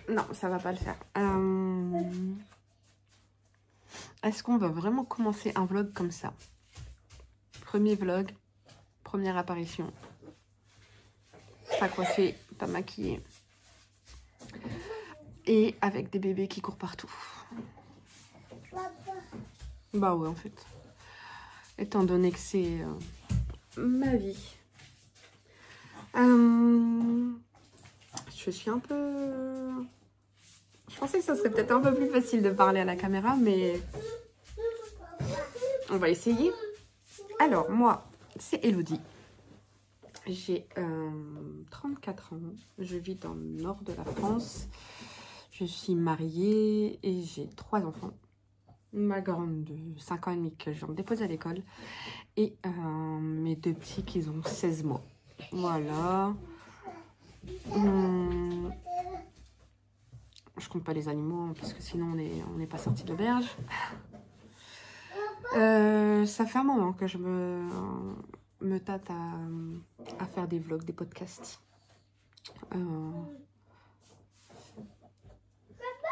Non, ça va pas le faire. Est-ce qu'on va vraiment commencer un vlog comme ça? Premier vlog, première apparition. Pas coiffée, pas maquillée. Et avec des bébés qui courent partout. Bah ouais, en fait. Étant donné que c'est ma vie. Je suis un peu... Je pensais que ça serait peut-être un peu plus facile de parler à la caméra, mais on va essayer. Alors, moi, c'est Elodie. J'ai 34 ans. Je vis dans le nord de la France. Je suis mariée et j'ai 3 enfants. Ma grande de 5 ans et demi que je viens de déposer à l'école. Et mes 2 petits qui ont 16 mois. Voilà. Je compte pas les animaux parce que sinon on n'est pas sorti de l'auberge. Ça fait un moment que je me tâte à faire des vlogs, des podcasts.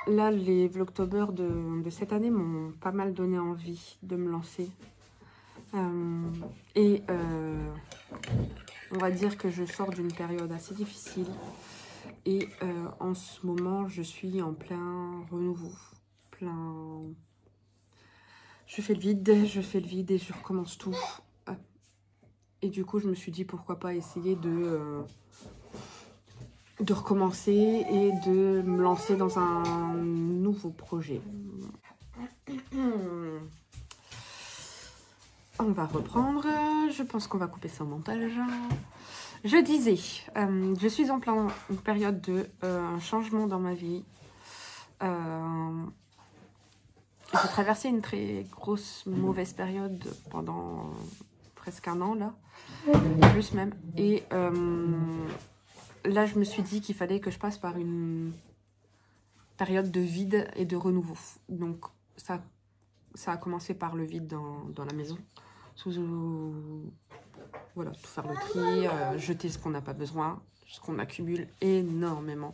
Là, les vlogtober de cette année m'ont pas mal donné envie de me lancer. On va dire que je sors d'une période assez difficile. Et en ce moment, je suis en plein renouveau. Je fais le vide et je recommence tout. Et du coup, je me suis dit pourquoi pas essayer de recommencer et de me lancer dans un nouveau projet. On va reprendre. Je pense qu'on va couper ça au montage. Je disais, je suis en plein une période de changement dans ma vie. J'ai traversé une très grosse mauvaise période pendant presque un an là, plus même. Et là, je me suis dit qu'il fallait que je passe par une période de vide et de renouveau. Donc ça a commencé par le vide dans la maison. Voilà, tout faire le tri, jeter ce qu'on n'a pas besoin, ce qu'on accumule énormément.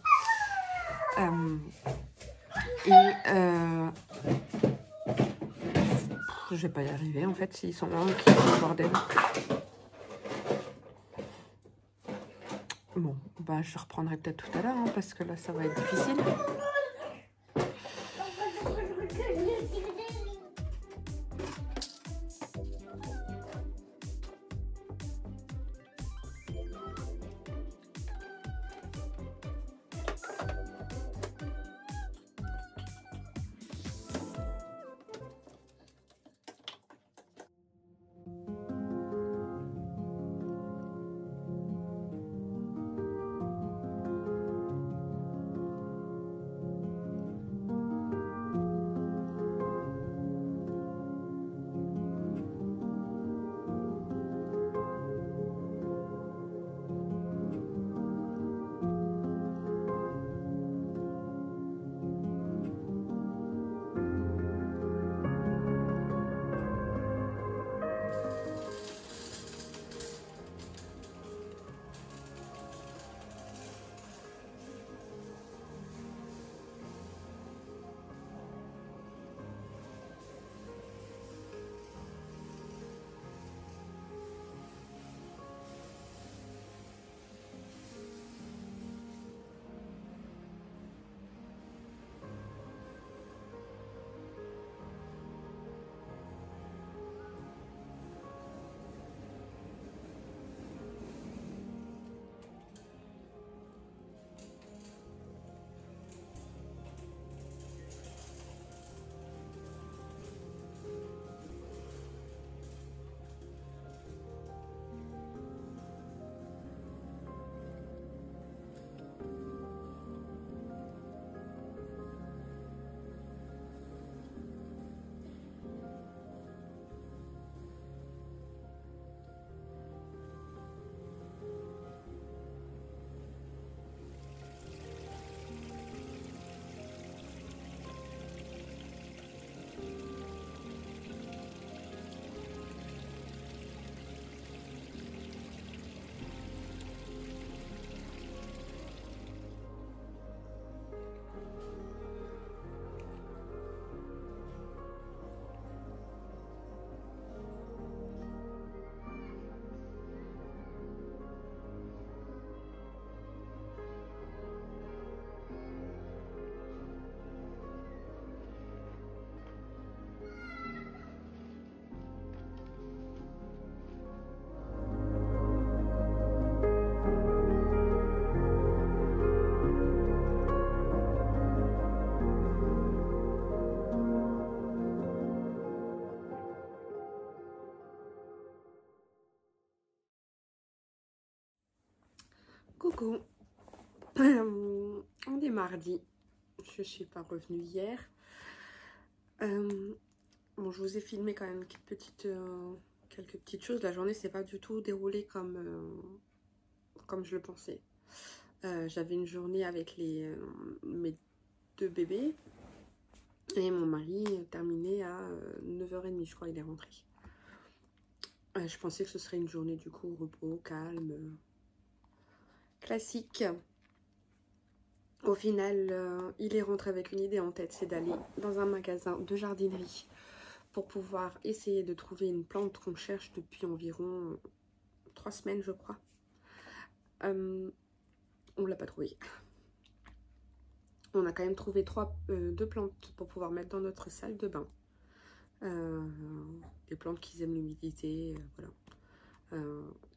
Je vais pas y arriver en fait s'ils sont là qui font le bordel. Bon, bah je reprendrai peut-être tout à l'heure hein, parce que là ça va être difficile. coup, on est mardi. Je suis pas revenue hier. Bon, je vous ai filmé quand même quelques petites choses. La journée s'est pas du tout déroulée comme je le pensais. J'avais une journée avec mes 2 bébés. Et mon mari terminé à 9h30, je crois, il est rentré. Je pensais que ce serait une journée du coup repos, calme, classique. Au final, il est rentré avec une idée en tête, c'est d'aller dans un magasin de jardinerie pour pouvoir essayer de trouver une plante qu'on cherche depuis environ 3 semaines, je crois. On ne l'a pas trouvée. On a quand même trouvé 2 plantes pour pouvoir mettre dans notre salle de bain. Des plantes qui aiment l'humidité, voilà.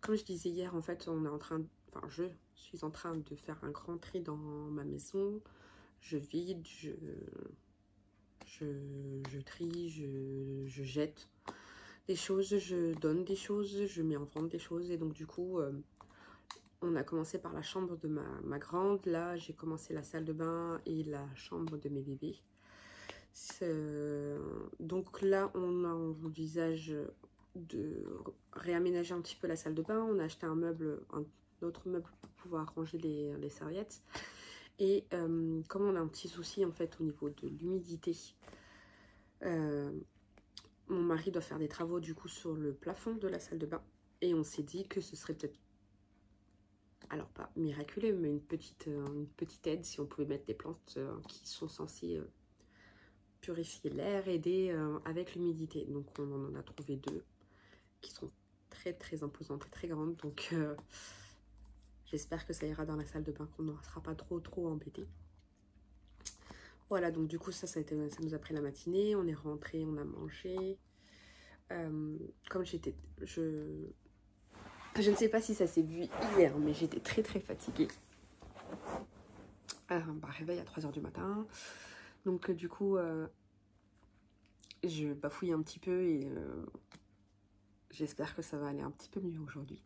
Comme je disais hier, en fait, je suis en train de faire un grand tri dans ma maison. Je vide, je trie, je jette des choses, je donne des choses, je mets en vente des choses. Et donc du coup, on a commencé par la chambre de ma grande. Là, j'ai commencé la salle de bain et la chambre de mes bébés. Donc là, on envisage de réaménager un petit peu la salle de bain. On a acheté un autre meuble pour pouvoir ranger les serviettes. Et comme on a un petit souci en fait au niveau de l'humidité, mon mari doit faire des travaux du coup sur le plafond de la salle de bain. Et on s'est dit que ce serait peut-être, alors pas miraculeux, mais une petite aide si on pouvait mettre des plantes qui sont censées purifier l'air, aider avec l'humidité. Donc on en a trouvé 2 qui sont très très imposantes et très grandes. Donc j'espère que ça ira dans la salle de bain, qu'on ne sera pas trop embêté. Voilà, donc du coup ça nous a pris la matinée. On est rentré, on a mangé. Comme je ne sais pas si ça s'est vu hier, mais j'étais très très fatiguée. Réveil à 3h du matin. Donc du coup, je bafouille un petit peu et j'espère que ça va aller un petit peu mieux aujourd'hui.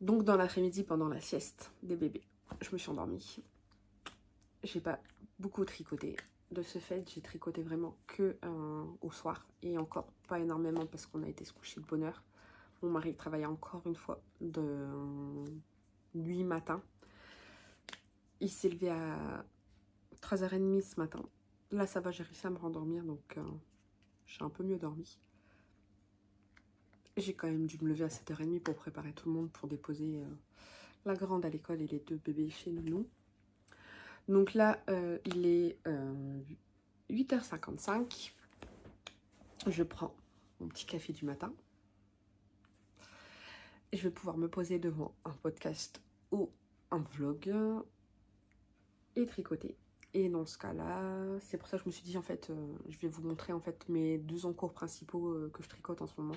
Donc dans l'après-midi, pendant la sieste des bébés, je me suis endormie. J'ai pas beaucoup tricoté. De ce fait, j'ai tricoté vraiment que au soir. Et encore pas énormément parce qu'on a été se coucher de bonne heure. Mon mari travaillait encore une fois de 8 matin. Il s'est levé à 3h30 ce matin. Là, ça va, j'ai réussi à me rendormir, donc j'ai un peu mieux dormi. J'ai quand même dû me lever à 7h30 pour préparer tout le monde pour déposer la grande à l'école et les 2 bébés chez nous. Donc là, il est 8h55. Je prends mon petit café du matin. Je vais pouvoir me poser devant un podcast ou un vlog et tricoter. Et dans ce cas-là, c'est pour ça que je me suis dit, en fait, je vais vous montrer en fait mes 2 encours principaux que je tricote en ce moment.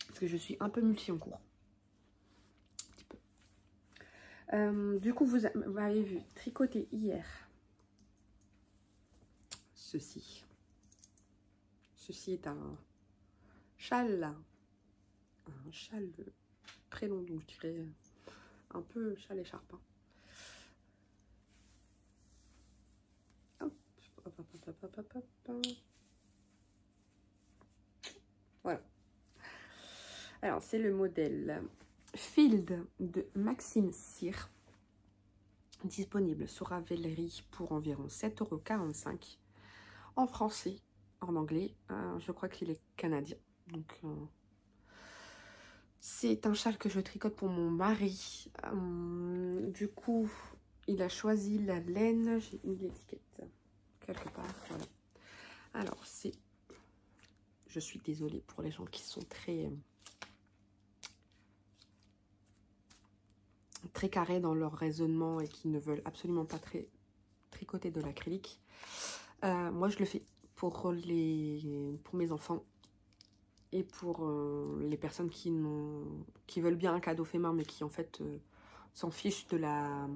Parce que je suis un peu multi-encours. Un petit peu. Du coup, vous avez vu tricoter hier ceci. Ceci est un châle très long, donc je dirais un peu châle écharpe. Hop, hop, hop, hop, hop, hop, hop. Voilà. Alors, c'est le modèle Field de Maxime Cyr, disponible sur Ravelry pour environ 7,45 € en français, en anglais. Je crois qu'il est canadien. Donc, c'est un châle que je tricote pour mon mari. Du coup, il a choisi la laine. J'ai mis l'étiquette quelque part. Voilà. Alors, c'est... Je suis désolée pour les gens qui sont très carrés dans leur raisonnement et qui ne veulent absolument pas tricoter de l'acrylique. Moi, je le fais pour mes enfants et pour les personnes qui veulent bien un cadeau fait main, mais qui en fait s'en fichent de la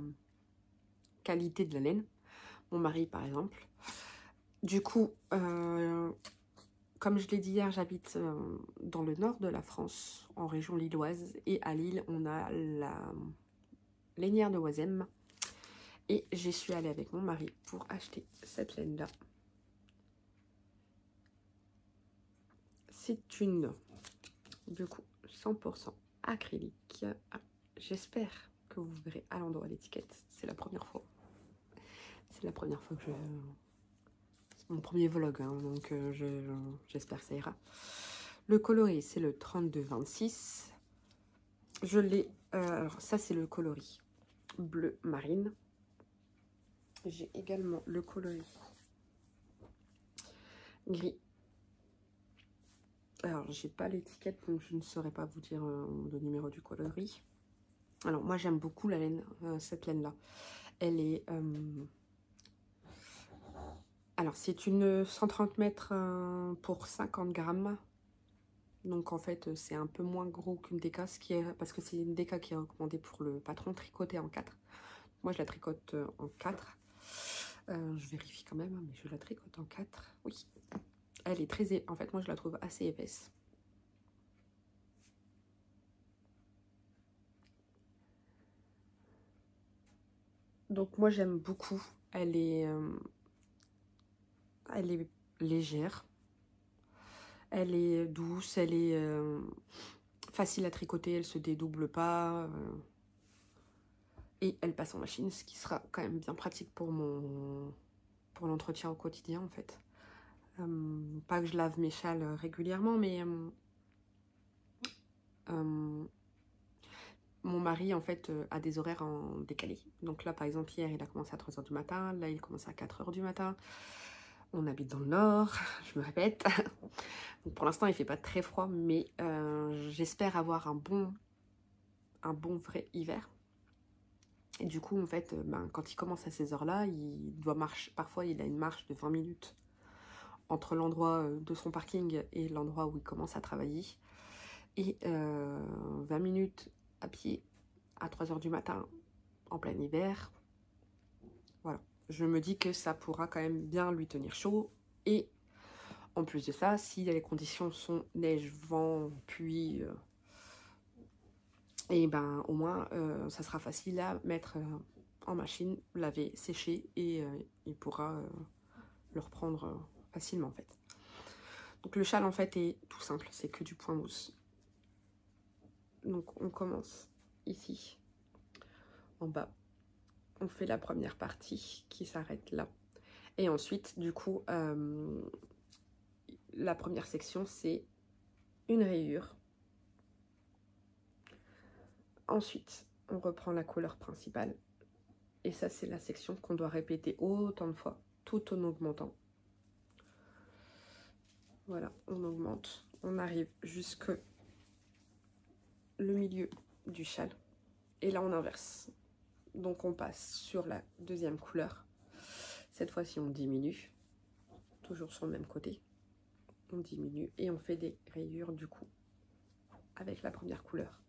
qualité de la laine. Mon mari, par exemple. Du coup, comme je l'ai dit hier, j'habite dans le nord de la France, en région lilloise. Et à Lille, on a la lainière de Oisem. Et j'y suis allée avec mon mari pour acheter cette laine-là. C'est une, du coup, 100% acrylique. Ah, j'espère que vous verrez à l'endroit l'étiquette. C'est la première fois. C'est la première fois que je... C'est mon premier vlog, hein, donc j'espère que ça ira. Le coloris, c'est le 32-26. Je l'ai... alors ça, c'est le coloris bleu marine. J'ai également le coloris gris. Alors, j'ai pas l'étiquette, donc je ne saurais pas vous dire le numéro du coloris. Alors, moi, j'aime beaucoup la laine, cette laine-là. Elle est... alors, c'est une 130 mètres pour 50 grammes. Donc, en fait, c'est un peu moins gros qu'une déca, parce que c'est une déca qui est recommandée pour le patron, tricotée en 4. Moi, je la tricote en 4. Je vérifie quand même, mais je la tricote en 4. Oui. Elle est très... En fait, moi, je la trouve assez épaisse. Donc, moi, j'aime beaucoup. Elle est légère. Elle est douce. Elle est facile à tricoter. Elle se dédouble pas. Et elle passe en machine, ce qui sera quand même bien pratique pour l'entretien au quotidien, en fait. Pas que je lave mes châles régulièrement, mais mon mari, en fait, a des horaires en décalé. Donc là, par exemple, hier, il a commencé à 3 h du matin. Là, il commence à 4 h du matin. On habite dans le nord, je me répète. Donc pour l'instant, il fait pas très froid, mais j'espère avoir un bon vrai hiver. Et du coup, en fait, quand il commence à ces heures-là, il doit marcher. Parfois, il a une marche de 20 minutes entre l'endroit de son parking et l'endroit où il commence à travailler. Et 20 minutes à pied à 3 h du matin en plein hiver. Voilà. Je me dis que ça pourra quand même bien lui tenir chaud. Et en plus de ça, si les conditions sont neige, vent, pluie, et ben au moins ça sera facile à mettre en machine, laver, sécher, et il pourra le reprendre facilement en fait. Donc le châle en fait est tout simple, c'est que du point mousse. Donc on commence ici en bas, on fait la première partie qui s'arrête là, et ensuite du coup la première section c'est une rayure. Ensuite on reprend la couleur principale, et ça c'est la section qu'on doit répéter autant de fois tout en augmentant. Voilà, on augmente, on arrive jusque le milieu du châle, et là on inverse. Donc on passe sur la deuxième couleur. Cette fois-ci on diminue, toujours sur le même côté. On diminue et on fait des rayures du coup avec la première couleur.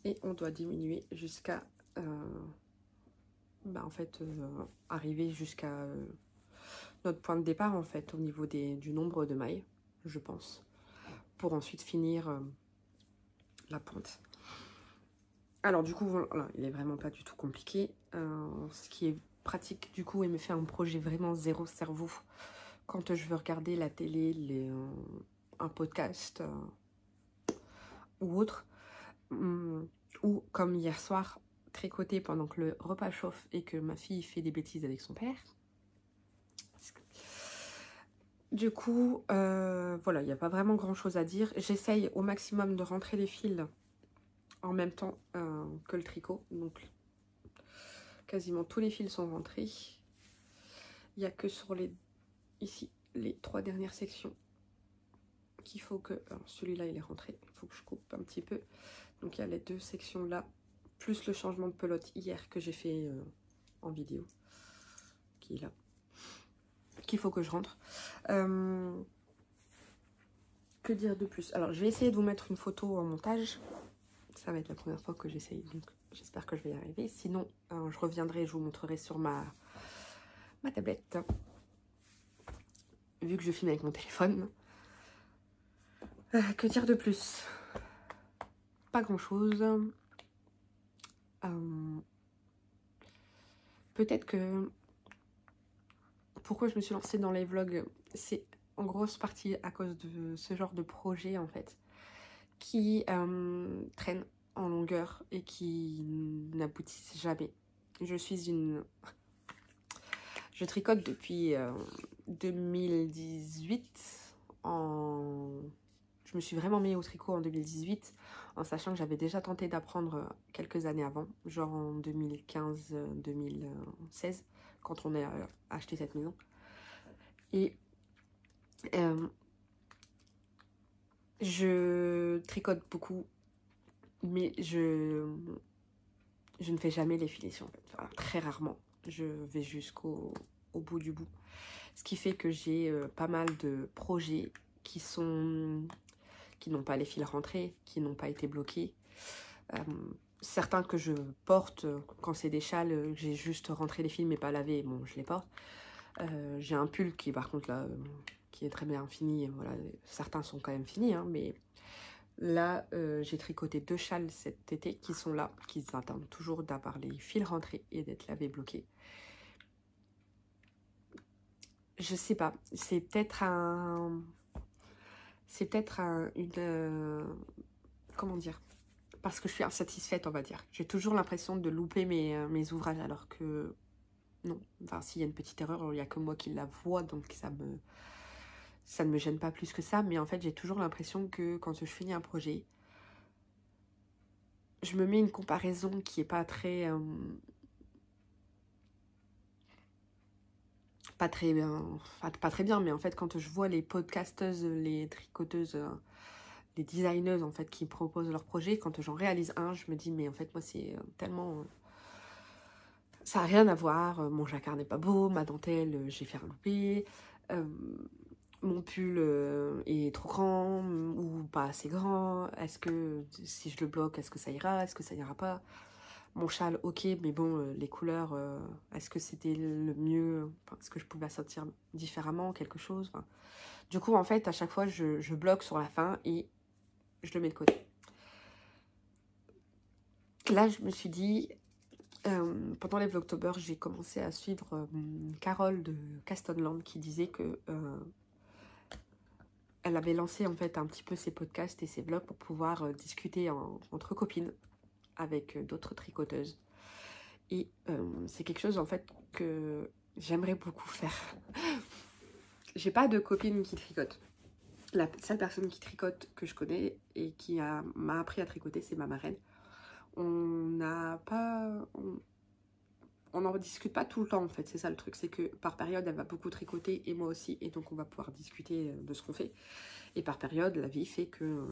Et on doit diminuer jusqu'à en fait arriver jusqu'à notre point de départ en fait, au niveau du nombre de mailles, je pense, pour ensuite finir la pointe. Alors du coup, voilà, il est vraiment pas du tout compliqué. Ce qui est pratique du coup, et me fait un projet vraiment zéro cerveau quand je veux regarder la télé, un podcast ou autre, ou comme hier soir, tricoter pendant que le repas chauffe et que ma fille fait des bêtises avec son père. Du coup, voilà, il n'y a pas vraiment grand chose à dire. J'essaye au maximum de rentrer les fils en même temps que le tricot. Donc, quasiment tous les fils sont rentrés. Il n'y a que sur ici, les 3 dernières sections qu'il faut que... celui-là, il est rentré. Il faut que je coupe un petit peu. Donc, il y a les 2 sections là, plus le changement de pelote hier que j'ai fait en vidéo, qui est là, qu'il faut que je rentre. Que dire de plus? Alors, je vais essayer de vous mettre une photo en montage. Ça va être la première fois que j'essaye, donc j'espère que je vais y arriver. Sinon, je reviendrai et je vous montrerai sur ma tablette. Vu que je filme avec mon téléphone. Que dire de plus? Pas grand-chose. Peut-être que... Pourquoi je me suis lancée dans les vlogs, c'est en grosse partie à cause de ce genre de projet en fait, qui traîne en longueur et qui n'aboutissent jamais. Je tricote depuis 2018. Je me suis vraiment mis au tricot en 2018, en sachant que j'avais déjà tenté d'apprendre quelques années avant, genre en 2015-2016, quand on a acheté cette maison. Et je tricote beaucoup, mais je ne fais jamais les finitions en fait. Enfin, très rarement. Je vais jusqu'au bout du bout. Ce qui fait que j'ai pas mal de projets qui n'ont pas les fils rentrés, qui n'ont pas été bloqués. Certains que je porte, quand c'est des châles, j'ai juste rentré les fils mais pas lavé, bon je les porte. J'ai un pull qui par contre là, qui est très bien fini, voilà. Certains sont quand même finis, hein, mais là j'ai tricoté 2 châles cet été qui sont là, qui attendent toujours d'avoir les fils rentrés et d'être lavés bloqués. Je sais pas, c'est peut-être comment dire, parce que je suis insatisfaite, on va dire. J'ai toujours l'impression de louper mes ouvrages, alors que non. Enfin, s'il y a une petite erreur, il n'y a que moi qui la vois, donc ça ne me gêne pas plus que ça. Mais en fait, j'ai toujours l'impression que quand je finis un projet, je me mets une comparaison qui est pas très... pas très bien, mais en fait, quand je vois les podcasteuses, les tricoteuses... les designeuses en fait qui proposent leurs projets, quand j'en réalise un, je me dis mais en fait moi c'est tellement... ça n'a rien à voir, mon jacquard n'est pas beau, ma dentelle j'ai fait un loupé, mon pull est trop grand ou pas assez grand, est-ce que si je le bloque, est-ce que ça ira, est-ce que ça ira pas, mon châle ok mais bon les couleurs, est-ce que c'était le mieux, enfin, est-ce que je pouvais sortir différemment quelque chose, enfin, du coup en fait à chaque fois je bloque sur la fin et je le mets de côté. Là, je me suis dit, pendant les Vlogtober, j'ai commencé à suivre Carole de Castonland qui disait que elle avait lancé en fait un petit peu ses podcasts et ses vlogs pour pouvoir discuter entre copines avec d'autres tricoteuses. Et c'est quelque chose en fait que j'aimerais beaucoup faire. J'ai pas de copine qui tricote. La seule personne qui tricote que je connais et qui m'a appris à tricoter, c'est ma marraine. On n'en discute pas tout le temps en fait, c'est ça le truc, c'est que par période elle va beaucoup tricoter et moi aussi, et donc on va pouvoir discuter de ce qu'on fait, et par période la vie fait que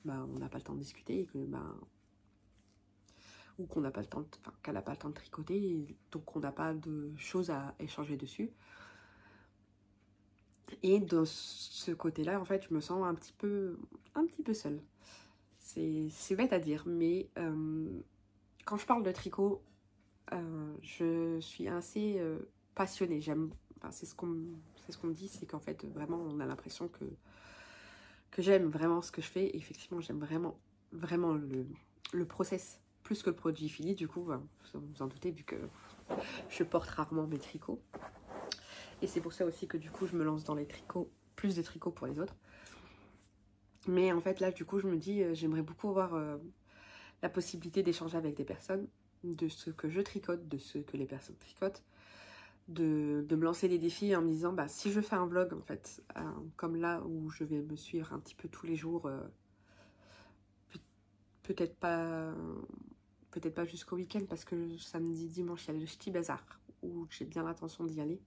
on n'a pas le temps de discuter, et que ou qu'on n'a pas le temps, qu'elle n'a pas le temps de tricoter, et donc on n'a pas de choses à échanger dessus. Et de ce côté là en fait je me sens un petit peu seule. C'est bête à dire, mais quand je parle de tricot, je suis assez passionnée. J'aime, enfin, c'est ce qu'on me dit, c'est qu'en fait vraiment on a l'impression que j'aime vraiment ce que je fais. Et effectivement j'aime vraiment le process plus que le produit fini. Du coup vous en doutez, vu que je porte rarement mes tricots, et c'est pour ça aussi que du coup je me lance dans les tricots, plus de tricots pour les autres. Mais en fait là du coup je me dis j'aimerais beaucoup avoir la possibilité d'échanger avec des personnes, de ce que je tricote, de ce que les personnes tricotent, de me lancer des défis en me disant bah si je fais un vlog en fait, comme là où je vais me suivre un petit peu tous les jours, peut-être pas jusqu'au week-end, parce que samedi, dimanche il y a le Ch'ti Bazar où j'ai bien l'intention d'y aller,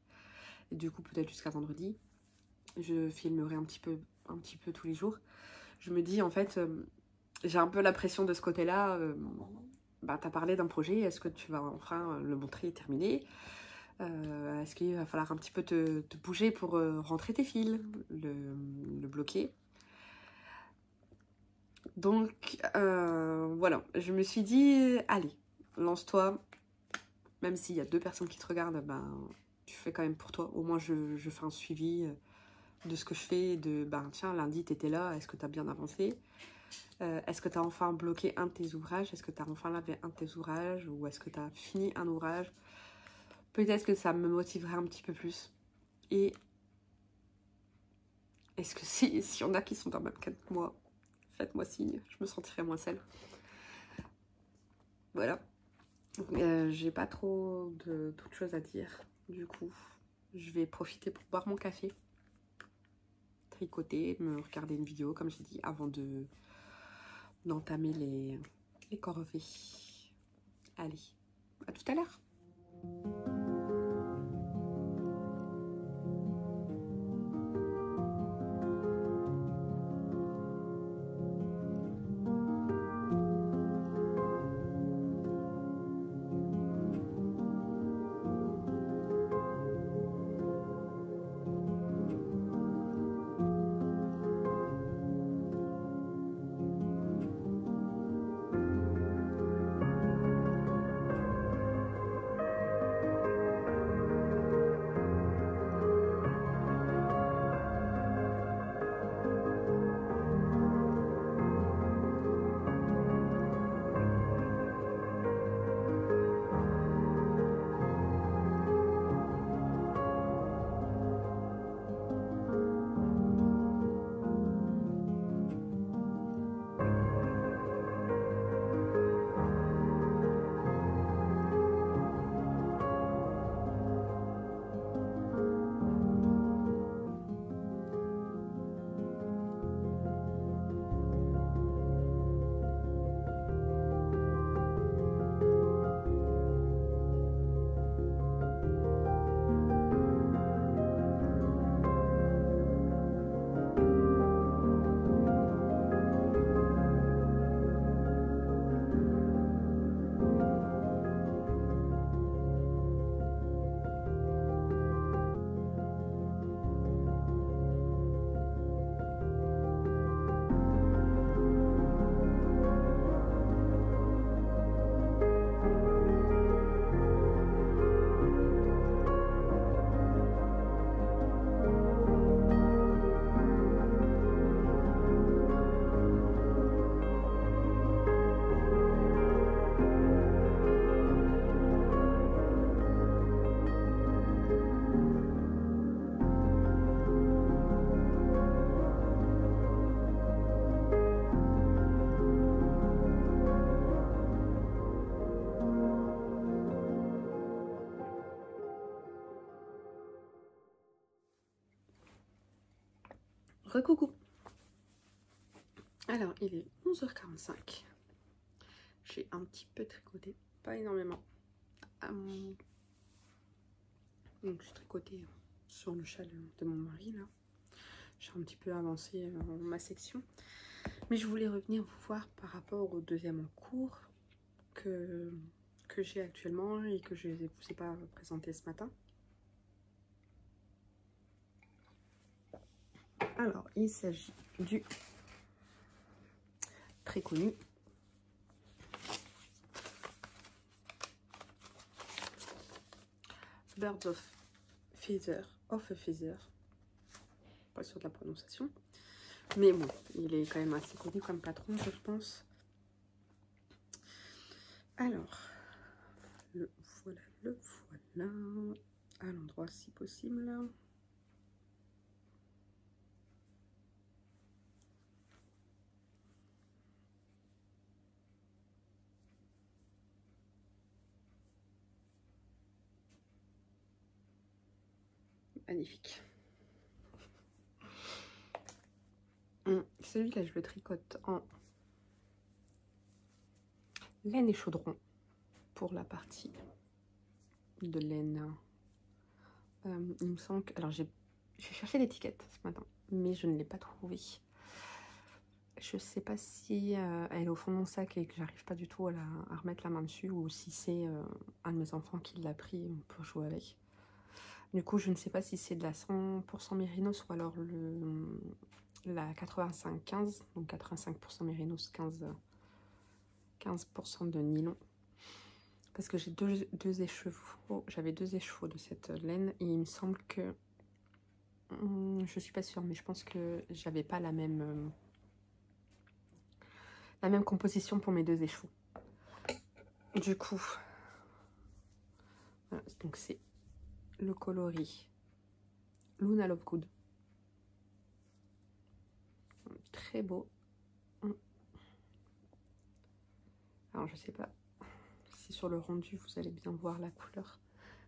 et du coup peut-être jusqu'à vendredi je filmerai un petit peu tous les jours. Je me dis en fait j'ai un peu la pression de ce côté là. Bah, tu as parlé d'un projet, est-ce que tu vas enfin le montrer et terminer? Est-ce qu'il va falloir un petit peu te bouger pour rentrer tes fils, le bloquer? Donc voilà, je me suis dit, allez, lance-toi. Même s'il y a 2 personnes qui te regardent, ben, tu fais quand même pour toi. Au moins je fais un suivi de ce que je fais, de ben tiens, lundi tu étais là, est-ce que tu as bien avancé? Est-ce que tu as enfin bloqué un de tes ouvrages? Est-ce que tu as enfin lavé un de tes ouvrages? Ou est-ce que tu as fini un ouvrage? Peut-être que ça me motiverait un petit peu plus. Et est-ce que s'il y en a qui sont dans le même cas que moi, faites-moi signe, je me sentirai moins seule. Voilà. J'ai pas trop d'autres choses à dire. Du coup, je vais profiter pour boire mon café, tricoter, me regarder une vidéo, comme j'ai dit, avant d'entamer les corvées. Allez, à tout à l'heure. Recoucou. Alors, il est 11h45. J'ai un petit peu tricoté, pas énormément. Donc, j'ai tricoté sur le châle de mon mari, là. J'ai un petit peu avancé ma section. Mais je voulais revenir vous voir par rapport au deuxième cours que j'ai actuellement et que je ne vous ai pas présenté ce matin. Alors, il s'agit du très connu Birds of a Feather. Pas sûr de la prononciation. Mais bon, il est quand même assez connu comme patron, je pense. Alors, le voilà, à l'endroit si possible. Magnifique. Celui-là, je le tricote en laine et chaudron pour la partie de laine. Il me semble que... Alors, j'ai cherché l'étiquette ce matin, mais je ne l'ai pas trouvée. Je sais pas si elle est au fond de mon sac et que j'arrive pas du tout à remettre la main dessus, ou si c'est un de mes enfants qui l'a pris pour jouer avec. Du coup, je ne sais pas si c'est de la 100% mérinos ou alors la 85-15, donc 85% mérinos, 15% de nylon. Parce que j'ai deux écheveaux, j'avais deux écheveaux de cette laine et il me semble que Je suis pas sûre, mais je pense que j'avais pas la même composition pour mes deux échevaux. Du coup, voilà, donc c'est le coloris Luna Lovegood. Très beau. Alors je sais pas si sur le rendu vous allez bien voir la couleur.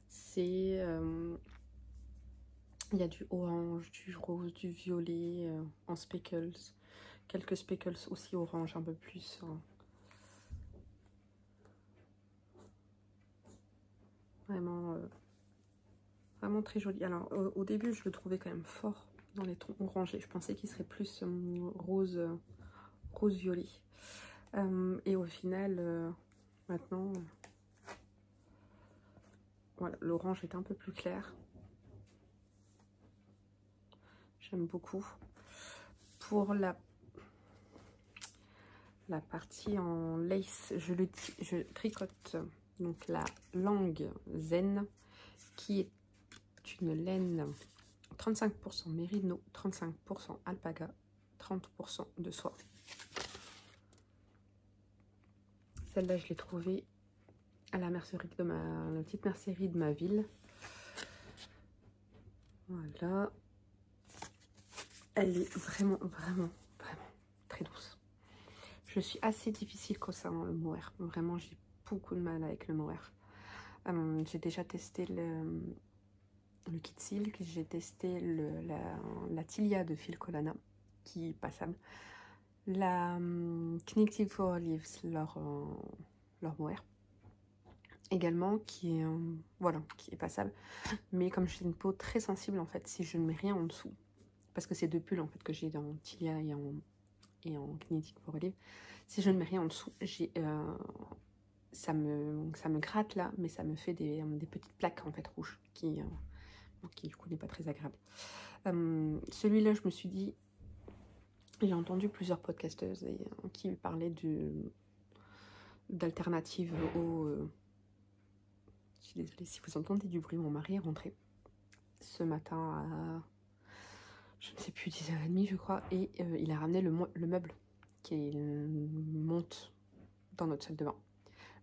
C'est il y a du orange, du rose, du violet en speckles. Quelques speckles aussi orange un peu plus. Vraiment, vraiment très joli. Alors au début je le trouvais quand même fort dans les tons orangés. Je pensais qu'il serait plus rose, rose violet. Et au final, maintenant, voilà, l'orange est un peu plus clair. J'aime beaucoup. Pour la partie en lace, je tricote donc la langue zen, qui est une laine 35% mérino, 35% alpaga, 30% de soie. Celle-là, je l'ai trouvée à la mercerie de la petite mercerie de ma ville. Voilà. Elle est vraiment, vraiment, vraiment très douce. Je suis assez difficile concernant le mohair. Vraiment, j'ai beaucoup de mal avec le mohair. J'ai déjà testé le kit silk, j'ai testé la Tilia de Phil Colana, qui est passable. La Knitted for Olives, leur mohair, également, qui est, voilà, qui est passable. Mais comme j'ai une peau très sensible, en fait, si je ne mets rien en dessous, parce que c'est deux pulls en fait que j'ai dans Tilia et en Knitted for Olives, si je ne mets rien en dessous, ça me gratte là, mais ça me fait des petites plaques en fait rouges qui du coup n'est pas très agréable. Celui-là, je me suis dit, j'ai entendu plusieurs podcasteuses qui parlaient d'alternatives au... je suis désolée si vous entendez du bruit, mon mari est rentré ce matin à, je ne sais plus, 10h30 je crois, et il a ramené le meuble qui monte dans notre salle de bain.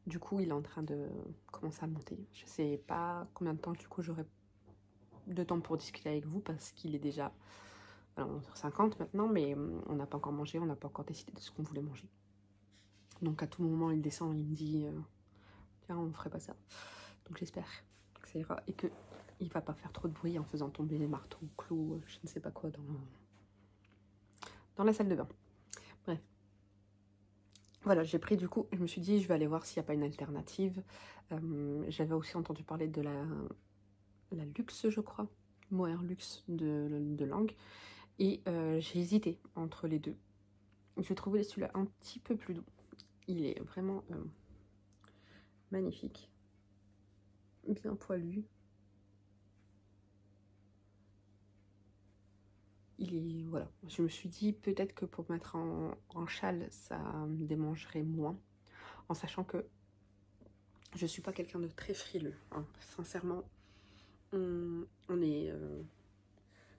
Du coup, il est en train de commencer à le monter. Je sais pas combien de temps du coup j'aurai de temps pour discuter avec vous, parce qu'il est déjà 11h50 maintenant, mais on n'a pas encore mangé, on n'a pas encore décidé de ce qu'on voulait manger. Donc à tout moment, il descend, il me dit tiens, on ferait pas ça. Donc j'espère que ça ira et qu'il ne va pas faire trop de bruit en faisant tomber les marteaux, clous, je ne sais pas quoi dans la salle de bain. Bref. Voilà, j'ai pris du coup, je me suis dit, je vais aller voir s'il n'y a pas une alternative. J'avais aussi entendu parler de la luxe, je crois, mohair luxe de langue. Et j'ai hésité entre les deux. Je trouvais celui-là un petit peu plus doux. Il est vraiment magnifique. Bien poilu. Il est, voilà. Je me suis dit peut-être que pour mettre en châle, ça me démangerait moins. En sachant que je suis pas quelqu'un de très frileux. Hein. Sincèrement, on est...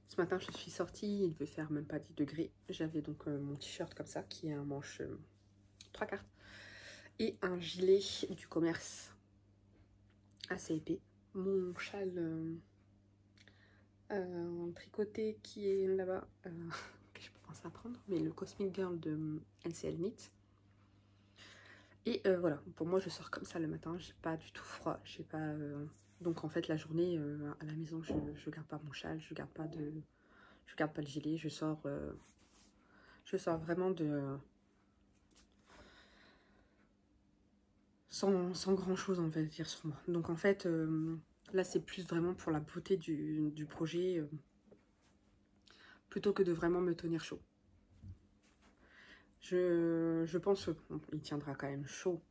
ce matin, je suis sortie, il devait faire même pas 10 degrés. J'avais donc mon t-shirt comme ça, qui est un manche 3 quarts. Et un gilet du commerce assez épais. Mon châle tricoté qui est là-bas, que je peux penser à prendre, mais le Cosmic Girl de NCL Knit. Et voilà, pour moi je sors comme ça le matin, j'ai pas du tout froid, j'ai pas... Donc en fait la journée à la maison je garde pas mon châle, je garde pas le gilet, je sors vraiment sans grand chose on va dire sur moi. Donc en fait là c'est plus vraiment pour la beauté du projet plutôt que de vraiment me tenir chaud. Je pense qu'il tiendra quand même chaud.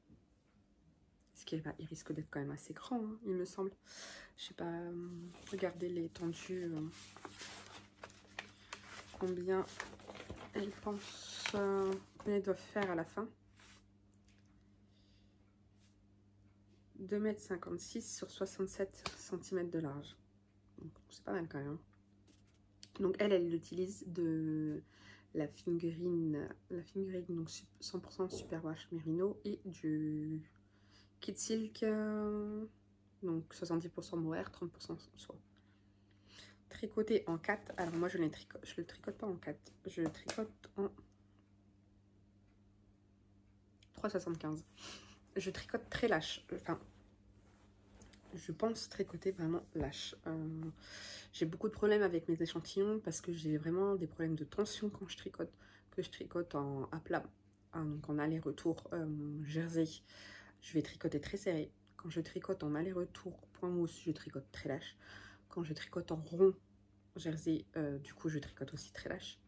Ce qui est, il risque d'être quand même assez grand, hein, il me semble. Je sais pas, regardez l'étendue, combien elle pense qu'elle doit faire à la fin. 2,56 m sur 67 cm de large. C'est pas mal quand même. Donc elle utilise de la fingering donc 100% superwash merino et du kit silk, donc 70% mohair, 30% soie. Tricoté en 4, alors moi je le tricote pas en 4, je le tricote en 3,75. Je tricote très lâche, enfin je pense tricoter vraiment lâche. J'ai beaucoup de problèmes avec mes échantillons parce que j'ai vraiment des problèmes de tension quand je tricote, que je tricote à plat, donc en aller-retour jersey, je vais tricoter très serré. Quand je tricote en aller-retour point mousse, je tricote très lâche. Quand je tricote en rond jersey, du coup je tricote aussi très lâche.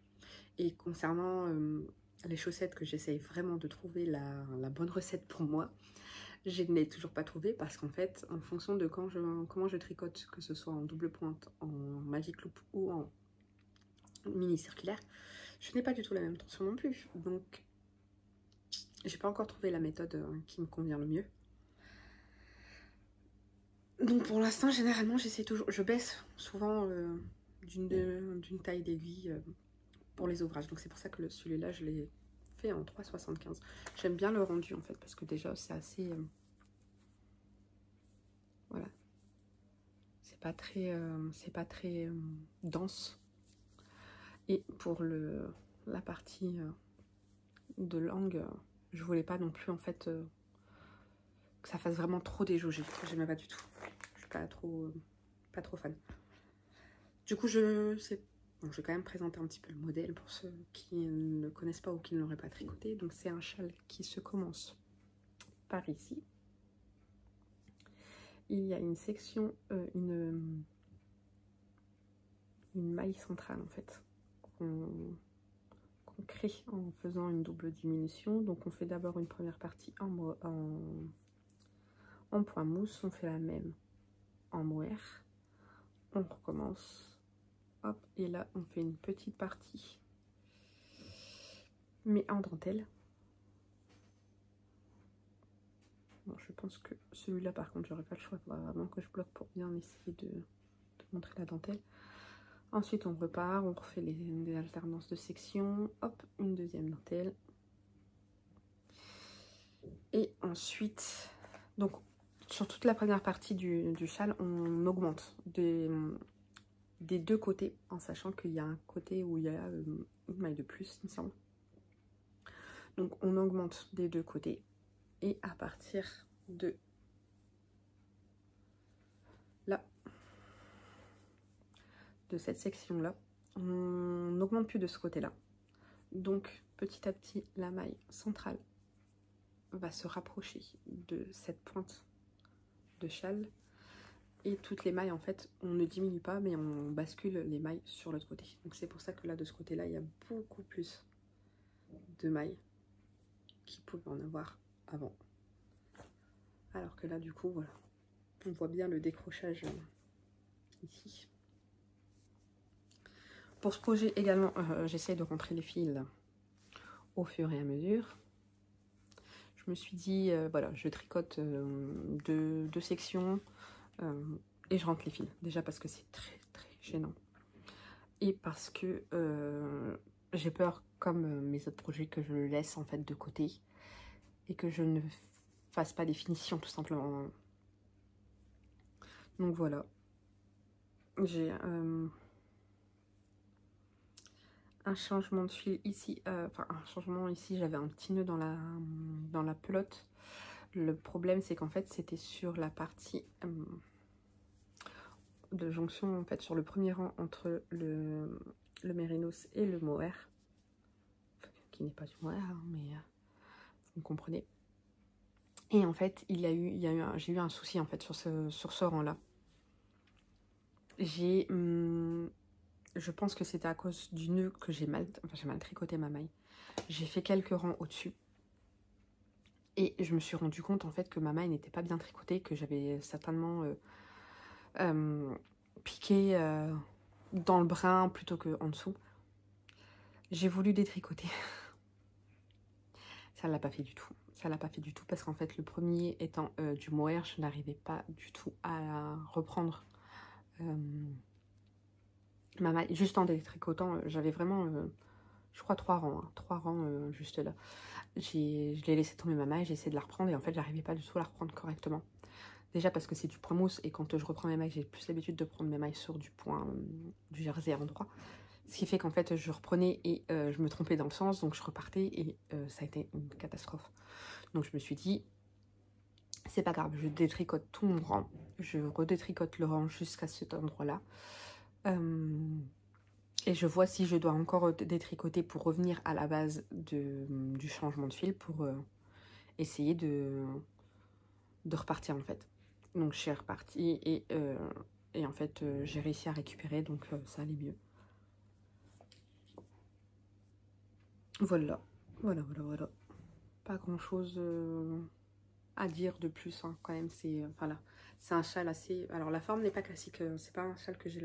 Et concernant les chaussettes, que j'essaye vraiment de trouver la bonne recette pour moi, je ne l'ai toujours pas trouvé parce qu'en fait, en fonction de comment je tricote, que ce soit en double pointe, en magic loop ou en mini circulaire, je n'ai pas du tout la même tension non plus. Donc, j'ai pas encore trouvé la méthode qui me convient le mieux. Donc pour l'instant, généralement, je baisse souvent d'une taille d'aiguille pour les ouvrages. Donc c'est pour ça que celui-là, je l'ai fait en 3,75. J'aime bien le rendu en fait, parce que déjà c'est assez... voilà. C'est pas très dense. Et pour la partie de langue, je voulais pas non plus en fait que ça fasse vraiment trop déjaugé. J'aimais pas du tout. Je suis pas trop fan. Du coup, je vais quand même présenter un petit peu le modèle pour ceux qui ne le connaissent pas ou qui ne l'auraient pas tricoté. Donc c'est un châle qui se commence par ici. Il y a une section, une maille centrale en fait, qu'on crée en faisant une double diminution. Donc on fait d'abord une première partie en point mousse, on fait la même en mohair, on recommence, hop, et là on fait une petite partie, mais en dentelle. Bon, je pense que celui-là par contre j'aurais pas le choix, il faudra vraiment que je bloque pour bien essayer de montrer la dentelle. Ensuite on repart, on refait des alternances de sections, hop, une deuxième dentelle. Et ensuite, donc sur toute la première partie du châle, on augmente des deux côtés, en sachant qu'il y a un côté où il y a une maille de plus, il me semble. Donc on augmente des deux côtés. Et à partir de là, de cette section-là, on n'augmente plus de ce côté-là. Donc petit à petit, la maille centrale va se rapprocher de cette pointe de châle. Et toutes les mailles, en fait, on ne diminue pas, mais on bascule les mailles sur l'autre côté. Donc c'est pour ça que là, de ce côté-là, il y a beaucoup plus de mailles qu'il pouvait en avoir avant. Alors que là, du coup, voilà, on voit bien le décrochage ici. Pour ce projet également, j'essaie de rentrer les fils au fur et à mesure. Je me suis dit, voilà, je tricote deux sections et je rentre les fils. Déjà parce que c'est très gênant. Et parce que j'ai peur, comme mes autres projets, que je le laisse en fait de côté et que je ne fasse pas des finitions tout simplement. Donc voilà. J'ai un changement de fil ici, enfin un changement ici, j'avais un petit nœud dans la pelote. Le problème c'est qu'en fait c'était sur la partie de jonction, en fait sur le premier rang entre le mérinos et le mohair, qui n'est pas du mohair, hein, mais vous me comprenez. Et en fait j'ai eu un souci en fait sur ce rang là. Je pense que c'était à cause du nœud que j'ai mal tricoté ma maille. J'ai fait quelques rangs au-dessus. Et je me suis rendu compte en fait que ma maille n'était pas bien tricotée, que j'avais certainement piqué dans le brin plutôt qu'en dessous. J'ai voulu détricoter. Ça ne l'a pas fait du tout. Ça l'a pas fait du tout parce qu'en fait le premier étant du mohair, je n'arrivais pas du tout à reprendre ma maille, juste en détricotant, j'avais vraiment, je crois, 3 rangs juste là. Je l'ai laissé tomber ma maille, j'ai essayé de la reprendre et en fait, j'arrivais pas du tout à la reprendre correctement. Déjà parce que c'est du point mousse et quand je reprends mes mailles, j'ai plus l'habitude de prendre mes mailles sur du point du jersey à l'endroit. Ce qui fait qu'en fait, je reprenais et je me trompais dans le sens, donc je repartais et ça a été une catastrophe. Donc je me suis dit, c'est pas grave, je détricote tout mon rang, je redétricote le rang jusqu'à cet endroit-là. Et je vois si je dois encore détricoter pour revenir à la base du changement de fil pour essayer de repartir en fait. Donc je suis repartie et en fait j'ai réussi à récupérer, donc ça allait mieux. Voilà, voilà. Pas grand chose à dire de plus hein, quand même. C'est voilà, c'est un châle assez. Alors la forme n'est pas classique, c'est pas un châle que j'ai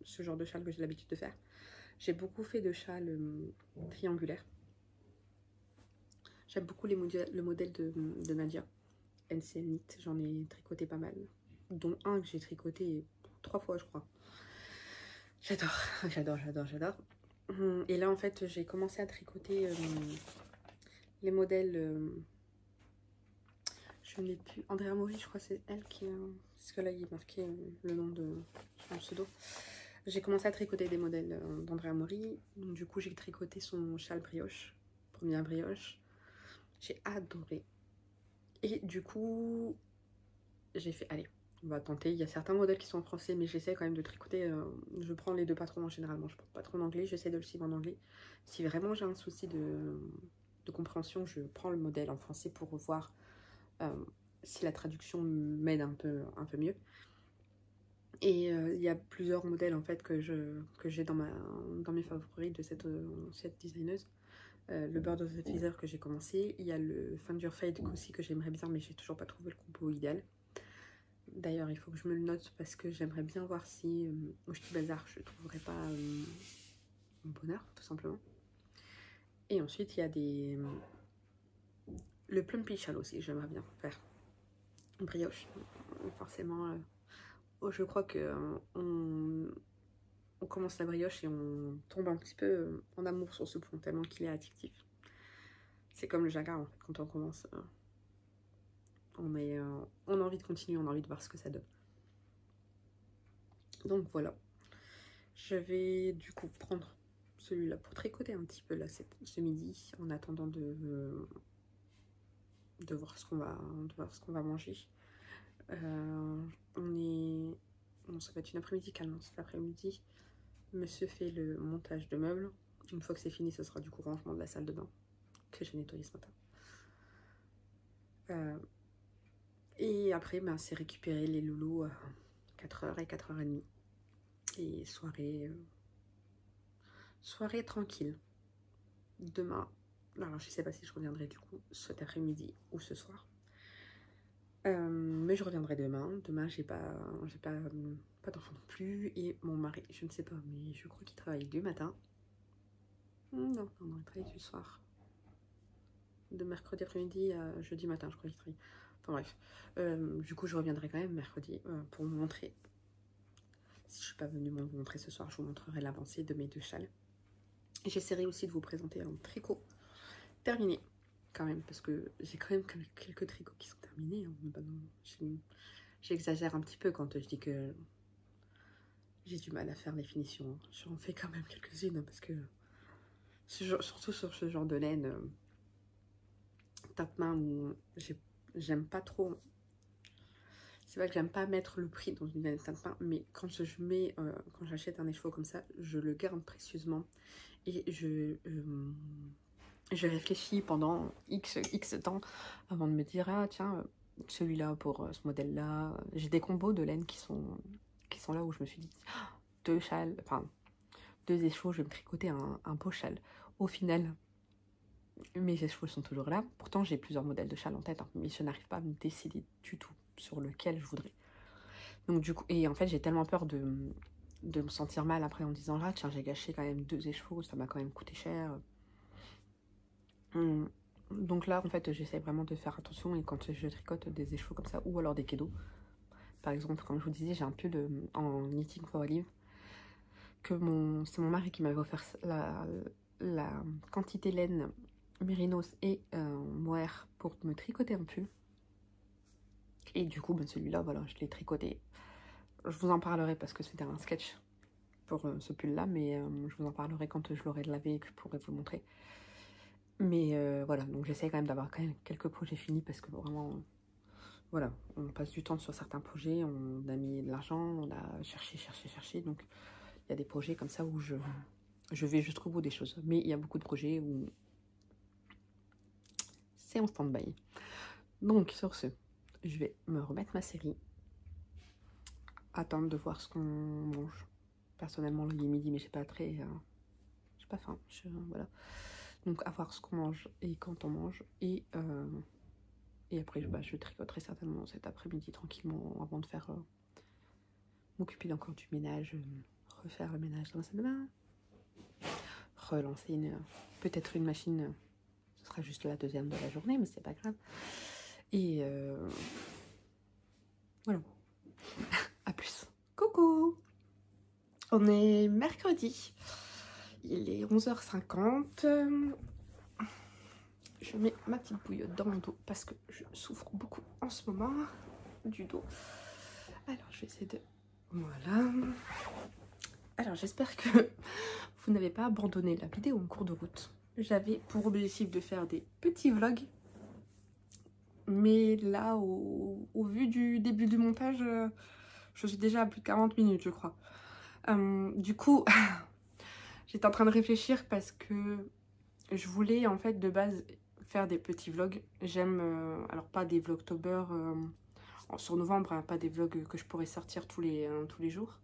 ce genre de châle que j'ai l'habitude de faire. J'ai beaucoup fait de châles triangulaires. J'aime beaucoup le modèle de Nadia. NCL Knit, j'en ai tricoté pas mal. Dont un que j'ai tricoté 3 fois, je crois. J'adore. Et là, en fait, j'ai commencé à tricoter les modèles. Je n'ai plus. Andrea Mori, je crois, c'est elle qui. Parce que là, il est marqué le nom de son pseudo. J'ai commencé à tricoter des modèles d'Andrea Mori. Donc, du coup, j'ai tricoté son châle brioche. Première brioche. J'ai adoré. Et du coup, j'ai fait, allez, on va tenter. Il y a certains modèles qui sont en français, mais j'essaie quand même de tricoter. Je prends les deux patrons généralement. Je prends pas trop en anglais, j'essaie de le suivre en anglais. Si vraiment j'ai un souci de compréhension, je prends le modèle en français pour voir si la traduction m'aide un peu mieux. Et il y a plusieurs modèles en fait que j'ai dans mes favoris de cette designeuse. Le Bird of the Feather que j'ai commencé. Il y a le Thunder Fade aussi que j'aimerais bien, mais j'ai toujours pas trouvé le combo idéal. D'ailleurs, il faut que je me le note parce que j'aimerais bien voir si au Ch'ti Bazar je trouverais pas mon bonheur, tout simplement. Et ensuite, il y a le Plumpy Châle aussi, j'aimerais bien faire. Brioche, forcément. Je crois que on commence la brioche et on tombe un petit peu en amour sur ce point tellement qu'il est addictif. C'est comme le jagger en fait, quand on commence, on a envie de continuer, on a envie de voir ce que ça donne. Donc voilà, je vais du coup prendre celui-là pour tricoter un petit peu là ce midi en attendant de voir ce qu'on va manger. Non, ça va être une après-midi calme. Cet après-midi, monsieur fait le montage de meubles. Une fois que c'est fini, ce sera du coup rangement de la salle de bain que j'ai nettoyé ce matin. Et après, ben, c'est récupérer les loulous à 4h et 4h30. Et soirée tranquille. Demain, alors je sais pas si je reviendrai du coup cet après-midi ou ce soir. Mais je reviendrai demain. Demain, j'ai pas d'enfant non plus. Et mon mari, je ne sais pas, mais je crois qu'il travaille du matin. Non, il travaille du soir. De mercredi après-midi à jeudi matin, je crois qu'il travaille. Enfin bref. Du coup, je reviendrai quand même mercredi pour vous montrer. Si je suis pas venue vous montrer ce soir, je vous montrerai l'avancée de mes 2 châles. Et j'essaierai aussi de vous présenter un tricot terminé. Quand même, parce que j'ai quand même quelques tricots qui sont terminés. Hein. J'exagère un petit peu quand je dis que j'ai du mal à faire les finitions. J'en fais quand même quelques-unes, parce que surtout sur ce genre de laine tape-main où j'aime pas trop. C'est vrai que j'aime pas mettre le prix dans une laine tape-main, mais quand j'achète un écheveau comme ça, je le garde précieusement et je réfléchis pendant X temps avant de me dire, ah tiens, celui-là pour ce modèle-là. J'ai des combos de laine qui sont là où je me suis dit, 2 châles, enfin 2 écheveaux, je vais me tricoter un beau châle. Au final, mes écheveaux sont toujours là. Pourtant, j'ai plusieurs modèles de châles en tête, hein, mais je n'arrive pas à me décider du tout sur lequel je voudrais. Donc du coup, et en fait, j'ai tellement peur de me sentir mal après en disant, ah tiens, j'ai gâché quand même 2 écheveaux, ça m'a quand même coûté cher. Donc là, en fait, j'essaie vraiment de faire attention. Et quand je tricote des écheveaux comme ça, ou alors des cadeaux, par exemple, comme je vous disais, j'ai un pull en Knitting for Olive que c'est mon mari qui m'avait offert la quantité laine mérinos et mohair pour me tricoter un pull. Et du coup, ben celui-là, voilà, je l'ai tricoté. Je vous en parlerai parce que c'était un sketch pour ce pull-là, mais je vous en parlerai quand je l'aurai lavé et que je pourrai vous le montrer. Mais voilà, donc j'essaie quand même d'avoir quand même quelques projets finis parce que vraiment, voilà, on passe du temps sur certains projets, on a mis de l'argent, on a cherché, donc il y a des projets comme ça où je vais jusqu'au bout des choses. Mais il y a beaucoup de projets où c'est en stand-by. Donc sur ce, je vais me remettre ma série, attendre de voir ce qu'on mange. Personnellement, il est midi, mais j'ai pas faim, voilà. Donc à voir ce qu'on mange et quand on mange, et après je tricoterai certainement cet après-midi tranquillement avant de faire m'occuper encore du ménage, refaire le ménage dans la salle de bain, relancer peut-être une machine, ce sera juste la deuxième de la journée, mais c'est pas grave. Et voilà. À plus. Coucou. On est mercredi. Il est 11h50. Je mets ma petite bouillotte dans mon dos parce que je souffre beaucoup en ce moment du dos. Alors je vais essayer de... Voilà. Alors j'espère que vous n'avez pas abandonné la vidéo en cours de route. J'avais pour objectif de faire des petits vlogs. Mais là, au vu du début du montage, je suis déjà à plus de 40 minutes, je crois. Du coup, j'étais en train de réfléchir parce que je voulais en fait de base faire des petits vlogs. J'aime, alors pas des vlogtober sur novembre, hein, pas des vlogs que je pourrais sortir tous les jours.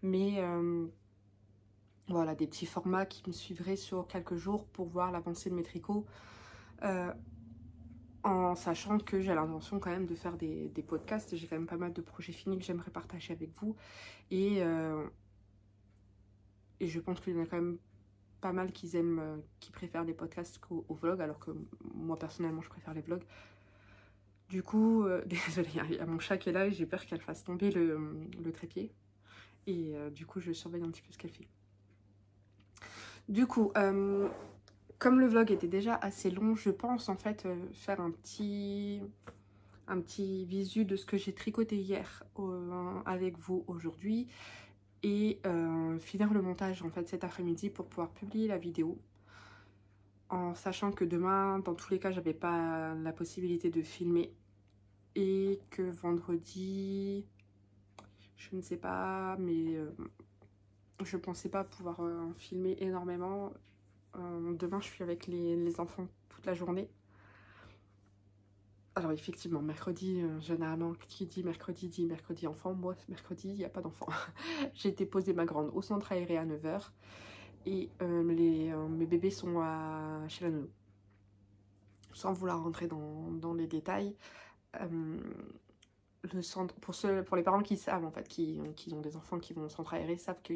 Mais voilà, des petits formats qui me suivraient sur quelques jours pour voir l'avancée de mes tricots. En sachant que j'ai l'intention quand même de faire des podcasts. J'ai quand même pas mal de projets finis que j'aimerais partager avec vous. Et je pense qu'il y en a quand même pas mal qui préfèrent les podcasts qu'aux vlogs, alors que moi personnellement je préfère les vlogs. Du coup, désolée, il y a mon chat qui est là et j'ai peur qu'elle fasse tomber le trépied. Et du coup je surveille un petit peu ce qu'elle fait. Du coup, comme le vlog était déjà assez long, je pense en fait faire un petit visu de ce que j'ai tricoté hier avec vous aujourd'hui. Et finir le montage en fait cet après-midi pour pouvoir publier la vidéo. En sachant que demain, dans tous les cas, j'avais pas la possibilité de filmer. Et que vendredi, je ne sais pas, mais je pensais pas pouvoir filmer énormément. Demain, je suis avec les enfants toute la journée. Alors effectivement, mercredi, généralement, qui dit mercredi enfant. Moi, mercredi, il n'y a pas d'enfant. J'ai été poser ma grande au centre aéré à 9 h. Et mes bébés sont chez la nounou. Sans vouloir rentrer dans les détails, le centre, pour les parents qui savent en fait, qui ont des enfants qui vont au centre aéré, savent que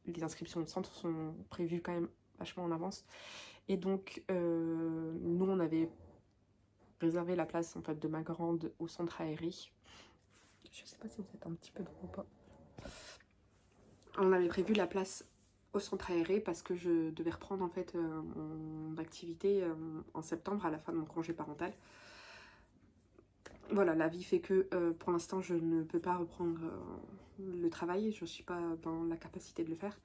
les inscriptions au centre sont prévues quand même vachement en avance. Et donc, nous, on avait réservé la place en fait de ma grande au centre aéré. Je sais pas si vous êtes un petit peu drôle ou pas. On avait prévu la place au centre aéré parce que je devais reprendre en fait mon activité en septembre à la fin de mon congé parental. Voilà, la vie fait que pour l'instant je ne peux pas reprendre le travail, je ne suis pas dans la capacité de le faire.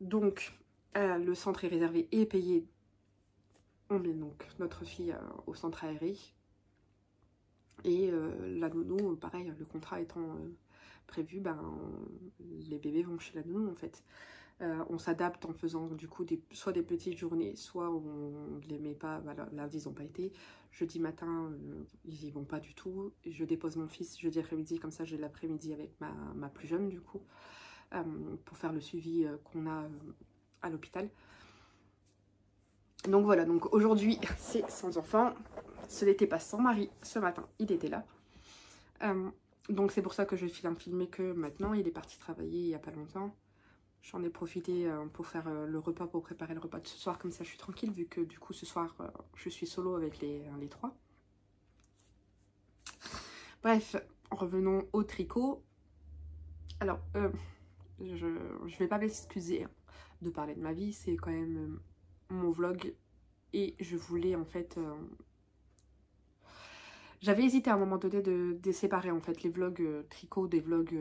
Donc le centre est réservé et payé. On met donc notre fille au centre aéré. Et la nounou, pareil, le contrat étant prévu, ben, les bébés vont chez la nounou en fait. On s'adapte en faisant du coup soit des petites journées, soit on ne les met pas, voilà, lundi ils n'ont pas été, jeudi matin ils y vont pas du tout, je dépose mon fils jeudi après-midi, comme ça j'ai l'après-midi avec ma plus jeune du coup, pour faire le suivi qu'on a à l'hôpital. Donc voilà, donc aujourd'hui c'est sans enfant, ce n'était pas sans mari, ce matin il était là. Donc c'est pour ça que je viens filmer que maintenant, il est parti travailler il n'y a pas longtemps. J'en ai profité pour faire le repas, pour préparer le repas de ce soir, comme ça je suis tranquille, vu que du coup ce soir je suis solo avec les trois. Bref, revenons au tricot. Alors, Je vais pas m'excuser de parler de ma vie, c'est quand même mon vlog. Et je voulais en fait... j'avais hésité à un moment donné de séparer en fait les vlogs tricot des vlogs...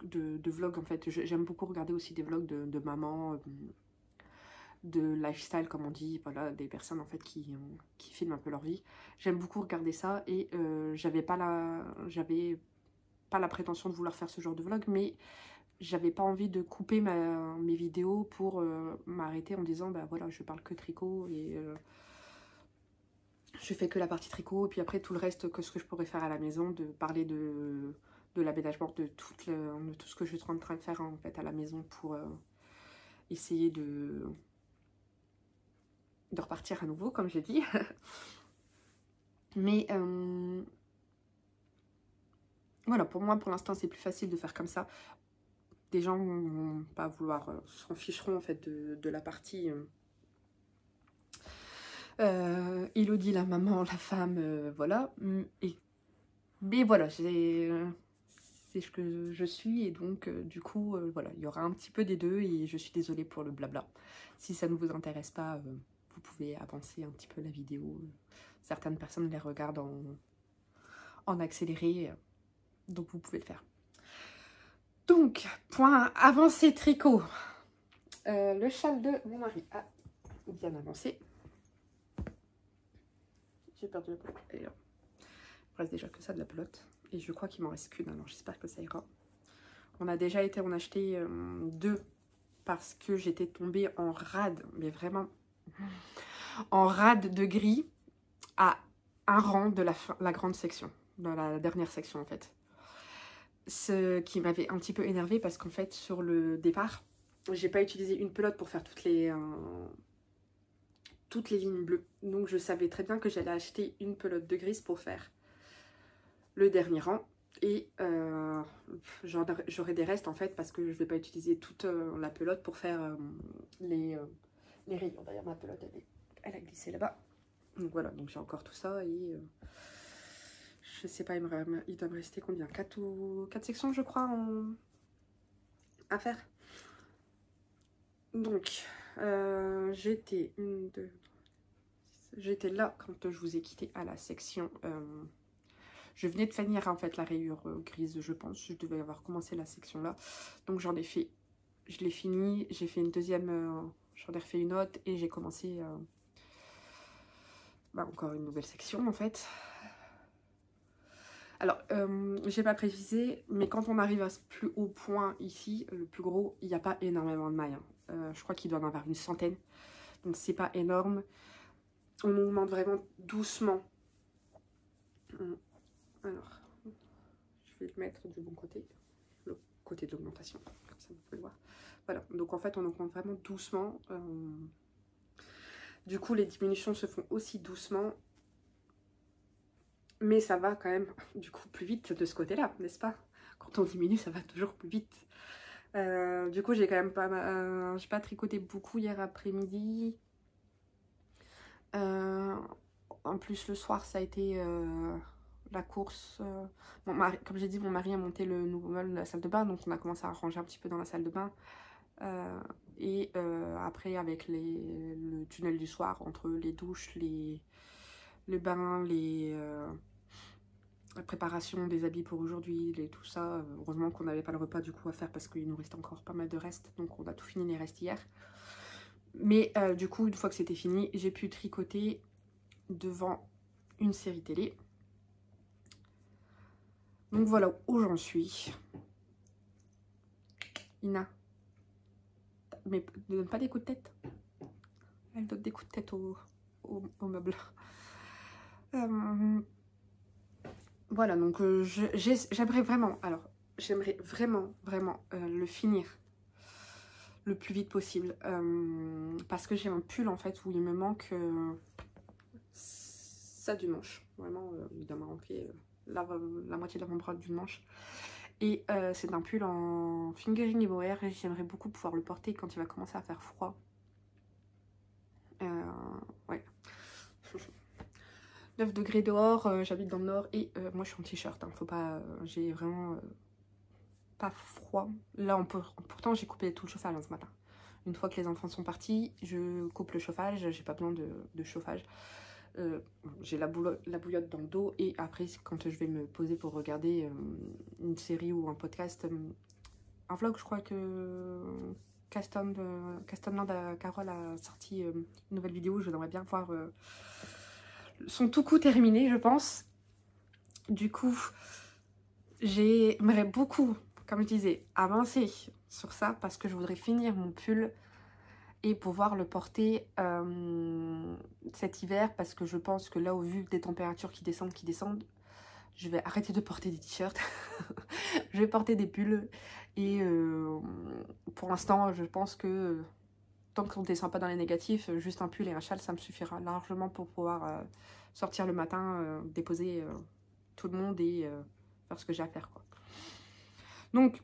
de vlogs en fait. J'aime beaucoup regarder aussi des vlogs de maman, de lifestyle comme on dit, voilà, des personnes en fait qui filment un peu leur vie. J'aime beaucoup regarder ça et j'avais pas la prétention de vouloir faire ce genre de vlog, mais j'avais pas envie de couper mes vidéos pour m'arrêter en disant bah voilà, je parle que tricot et je fais que la partie tricot et puis après tout le reste que ce que je pourrais faire à la maison, de parler de l'aménagement de tout ce que je suis en train de faire en fait à la maison pour essayer de repartir à nouveau comme j'ai dit. Mais voilà, pour moi pour l'instant c'est plus facile de faire comme ça. Des gens vont pas vouloir, s'en ficheront en fait de la partie Elodie la maman, la femme, voilà. Mais voilà, c'est ce que je suis et donc du coup voilà, il y aura un petit peu des deux et je suis désolée pour le blabla. Si ça ne vous intéresse pas, vous pouvez avancer un petit peu la vidéo. Certaines personnes les regardent en accéléré, donc vous pouvez le faire. Donc, point avancé tricot. Le châle de mon mari a bien avancé. J'ai perdu la pelote. Et là, il reste déjà que ça de la pelote. Et je crois qu'il m'en reste qu'une, alors j'espère que ça ira. On a déjà été en acheter deux parce que j'étais tombée en rade, mais vraiment en rade de gris à un rang de la grande section, dans la dernière section en fait. Ce qui m'avait un petit peu énervée parce qu'en fait sur le départ j'ai pas utilisé une pelote pour faire toutes les lignes bleues, donc je savais très bien que j'allais acheter une pelote de grise pour faire le dernier rang et j'aurai des restes en fait parce que je vais pas utiliser toute la pelote pour faire les rayons. D'ailleurs ma pelote elle a glissé là-bas, donc voilà, donc j'ai encore tout ça et je sais pas, il doit me rester combien, 4 sections je crois à faire. Donc j'étais là quand je vous ai quitté à la section je venais de finir en fait la rayure grise, je pense. Je devais avoir commencé la section là, donc j'en ai fait, je l'ai fini, j'ai fait une deuxième, j'en ai refait une autre et j'ai commencé encore une nouvelle section en fait. Alors, j'ai pas précisé, mais quand on arrive à ce plus haut point ici, le plus gros, il n'y a pas énormément de mailles. Hein. Je crois qu'il doit en avoir une centaine, donc c'est pas énorme. On augmente vraiment doucement. Alors, je vais le mettre du bon côté, le côté de l'augmentation, comme ça vous pouvez le voir. Voilà, donc en fait on augmente vraiment doucement. Du coup les diminutions se font aussi doucement. Mais ça va quand même du coup plus vite de ce côté-là, n'est-ce pas? Quand on diminue, ça va toujours plus vite. Du coup, j'ai quand même pas, j'ai pas tricoté beaucoup hier après-midi. En plus, le soir, ça a été la course. Comme j'ai dit, mon mari a monté le nouveau meuble de la salle de bain, donc on a commencé à ranger un petit peu dans la salle de bain. Et après, avec le tunnel du soir, entre les douches, le bain, la préparation des habits pour aujourd'hui, tout ça. Heureusement qu'on n'avait pas le repas du coup à faire parce qu'il nous reste encore pas mal de restes. Donc on a tout fini les restes hier. Mais du coup, une fois que c'était fini, j'ai pu tricoter devant une série télé. Donc voilà où j'en suis. Ina, mais ne donne pas des coups de tête. Elle donne des coups de tête au meuble. Voilà, donc j'aimerais vraiment, le finir le plus vite possible. Parce que j'ai un pull en fait où il me manque ça du manche. Vraiment, il doit me manquer la moitié de l'avant-bras d'une manche. Et c'est un pull en fingering et mohair et j'aimerais beaucoup pouvoir le porter quand il va commencer à faire froid. Ouais. 9 degrés dehors, j'habite dans le nord et moi je suis en t-shirt, hein, faut pas, j'ai vraiment pas froid. Là, pourtant, j'ai coupé tout le chauffage ce matin. Une fois que les enfants sont partis, je coupe le chauffage. J'ai pas besoin de chauffage. J'ai la bouillotte dans le dos. Et après, quand je vais me poser pour regarder une série ou un podcast, un vlog, je crois que Castonland Carole a sorti une nouvelle vidéo. Je voudrais bien voir son tout coup terminé, je pense. Du coup, j'aimerais beaucoup, comme je disais, avancer sur ça parce que je voudrais finir mon pull et pouvoir le porter cet hiver, parce que je pense que là, au vu des températures qui descendent, je vais arrêter de porter des t-shirts. Je vais porter des pulls et pour l'instant, je pense que tant qu'on ne descend pas dans les négatifs, juste un pull et un châle, ça me suffira largement pour pouvoir sortir le matin, déposer tout le monde et faire ce que j'ai à faire, quoi. Donc,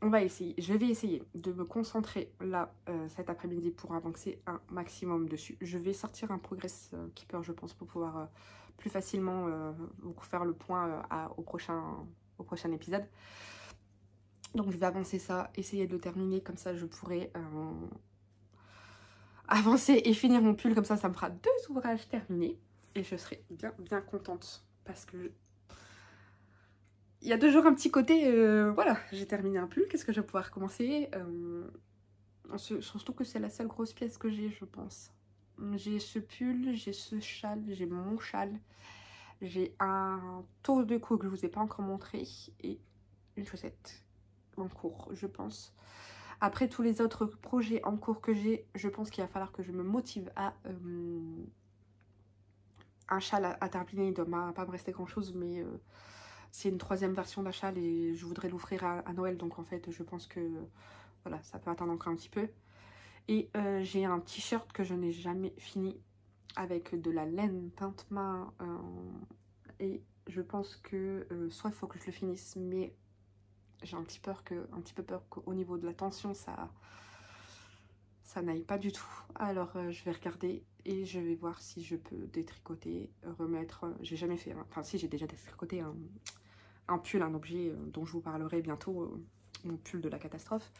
on va essayer. Je vais essayer de me concentrer là cet après-midi pour avancer un maximum dessus. Je vais sortir un Progress Keeper, je pense, pour pouvoir plus facilement vous faire le point au prochain épisode. Donc, je vais avancer ça, essayer de le terminer. Comme ça, je pourrai avancer et finir mon pull. Comme ça, ça me fera 2 ouvrages terminés. Et je serai bien contente parce que... il y a toujours un petit côté, voilà, j'ai terminé un pull, qu'est-ce que je vais pouvoir recommencer surtout que c'est la seule grosse pièce que j'ai, je pense. J'ai ce pull, j'ai ce châle, j'ai mon châle, j'ai un tour de cou que je vous ai pas encore montré et une chaussette en cours, je pense. Après tous les autres projets en cours que j'ai, je pense qu'il va falloir que je me motive à... un châle à terminer, il ne doit pas me rester grand chose, mais... c'est une 3e version d'un châle et je voudrais l'offrir à Noël. Donc en fait, je pense que voilà, ça peut attendre encore un petit peu. Et j'ai un t-shirt que je n'ai jamais fini avec de la laine teinte main. Et je pense que soit il faut que je le finisse, mais j'ai un petit peu peur qu'au niveau de la tension, ça n'aille pas du tout. Alors je vais regarder et je vais voir si je peux détricoter, remettre... j'ai jamais fait... enfin si, j'ai déjà détricoté un pull, un objet dont je vous parlerai bientôt, mon pull de la catastrophe.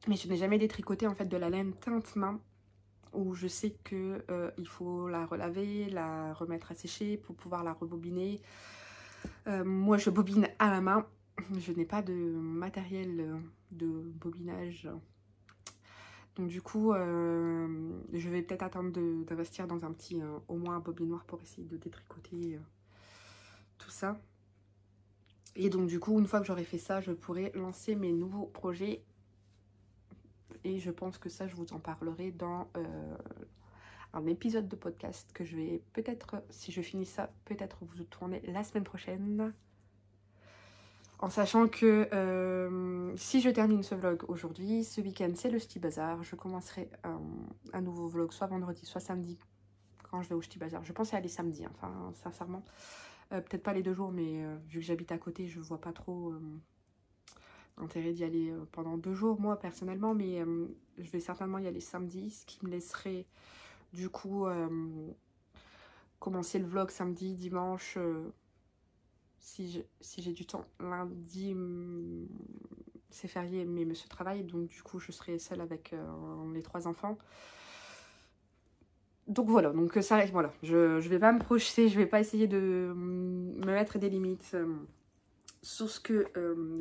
Mais je n'ai jamais détricoté en fait de la laine teinte main, où je sais que il faut la relaver, la remettre à sécher pour pouvoir la rebobiner. Moi je bobine à la main, je n'ai pas de matériel de bobinage. Donc du coup, je vais peut-être attendre d'investir dans un petit, au moins un bobinoir pour essayer de détricoter tout ça. Et donc du coup, une fois que j'aurai fait ça, je pourrai lancer mes nouveaux projets. Et je pense que ça, je vous en parlerai dans un épisode de podcast que je vais peut-être, si je finis ça, peut-être vous tourner la semaine prochaine. En sachant que si je termine ce vlog aujourd'hui, ce week-end c'est le Ch'ti Bazar. Je commencerai un nouveau vlog soit vendredi, soit samedi quand je vais au Ch'ti Bazar. Je pense y aller samedi, hein, enfin sincèrement. Peut-être pas les 2 jours, mais vu que j'habite à côté, je vois pas trop intérêt d'y aller pendant 2 jours, moi personnellement. Mais je vais certainement y aller samedi, ce qui me laisserait du coup commencer le vlog samedi, dimanche, si j'ai du temps. Lundi, c'est férié, mais monsieur travaille, donc du coup je serai seule avec les 3 enfants. Donc voilà, donc ça, voilà, je vais pas me projeter, je vais pas essayer de me mettre des limites sur ce que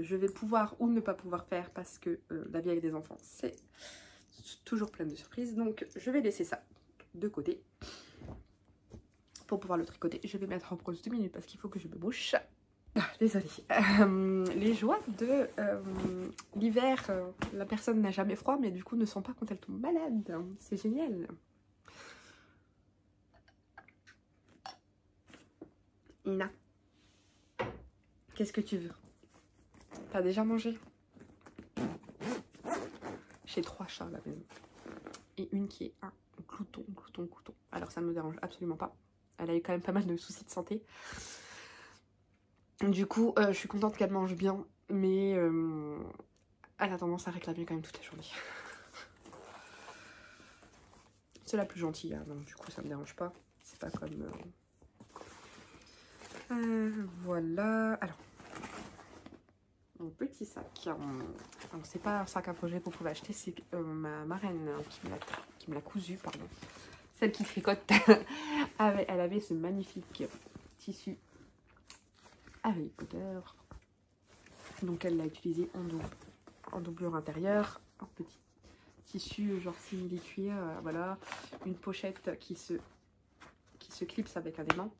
je vais pouvoir ou ne pas pouvoir faire, parce que la vie avec des enfants, c'est toujours plein de surprises. Donc je vais laisser ça de côté pour pouvoir le tricoter. Je vais mettre en pause 2 minutes parce qu'il faut que je me bouche. Ah, désolée. Les joies de l'hiver, la personne n'a jamais froid, mais du coup ne sent pas quand elle tombe malade. C'est génial. Ina, qu'est-ce que tu veux? T'as déjà mangé? J'ai 3 chats à la maison. Et une qui est un glouton. Alors ça ne me dérange absolument pas. Elle a eu quand même pas mal de soucis de santé. Du coup, je suis contente qu'elle mange bien. Mais elle a tendance à réclamer quand même toute la journée. C'est la plus gentille, hein, donc du coup ça me dérange pas. C'est pas comme... voilà. Alors, mon petit sac. Donc c'est pas un sac à projet que vous pouvez acheter, c'est ma marraine qui me l'a cousu, pardon. Celle qui tricote, elle avait ce magnifique tissu Harry Potter. Donc elle l'a utilisé en doublure intérieure, un petit tissu genre simili-cuir, voilà, une pochette qui se clipse avec un aimant.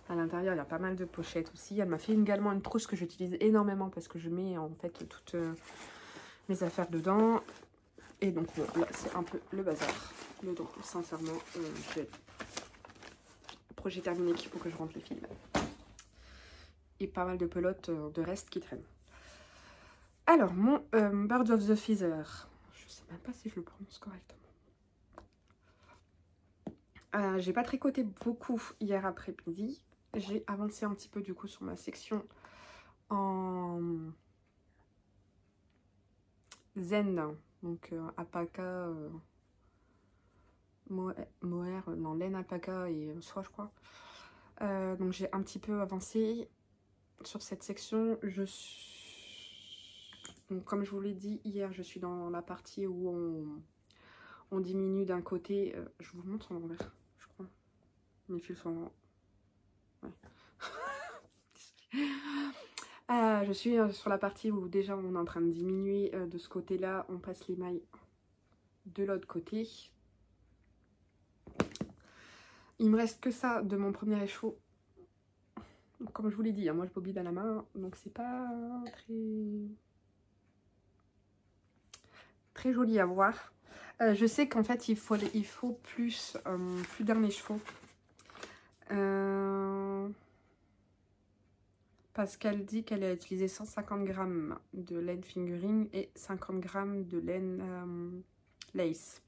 À l'intérieur, il y a pas mal de pochettes aussi. Elle m'a fait également une trousse que j'utilise énormément parce que je mets en fait toutes mes affaires dedans. Et donc voilà, c'est un peu le bazar dedans. Sincèrement, projet terminé qu'il faut que je rentre les films. Et pas mal de pelotes de reste qui traînent. Alors, mon Bird of the Feather. Je sais même pas si je le prononce correctement. J'ai pas tricoté beaucoup hier après-midi. J'ai avancé un petit peu du coup sur ma section en zen, donc alpaca, mohair, non, laine alpaca et soie je crois. Donc j'ai un petit peu avancé sur cette section. Donc, comme je vous l'ai dit hier, je suis dans la partie où on diminue d'un côté. Je vous montre en envers, je crois. Mes fils sont... Ouais. Je suis sur la partie où déjà on est en train de diminuer de ce côté-là. On passe les mailles de l'autre côté. Il me reste que ça de mon premier écheveau. Comme je vous l'ai dit, hein, moi je bobine à la main, donc c'est pas très joli à voir. Je sais qu'en fait il faut plus d'un écheveau. Parce qu'elle dit qu'elle a utilisé 150 g de laine fingering et 50 g de laine lace.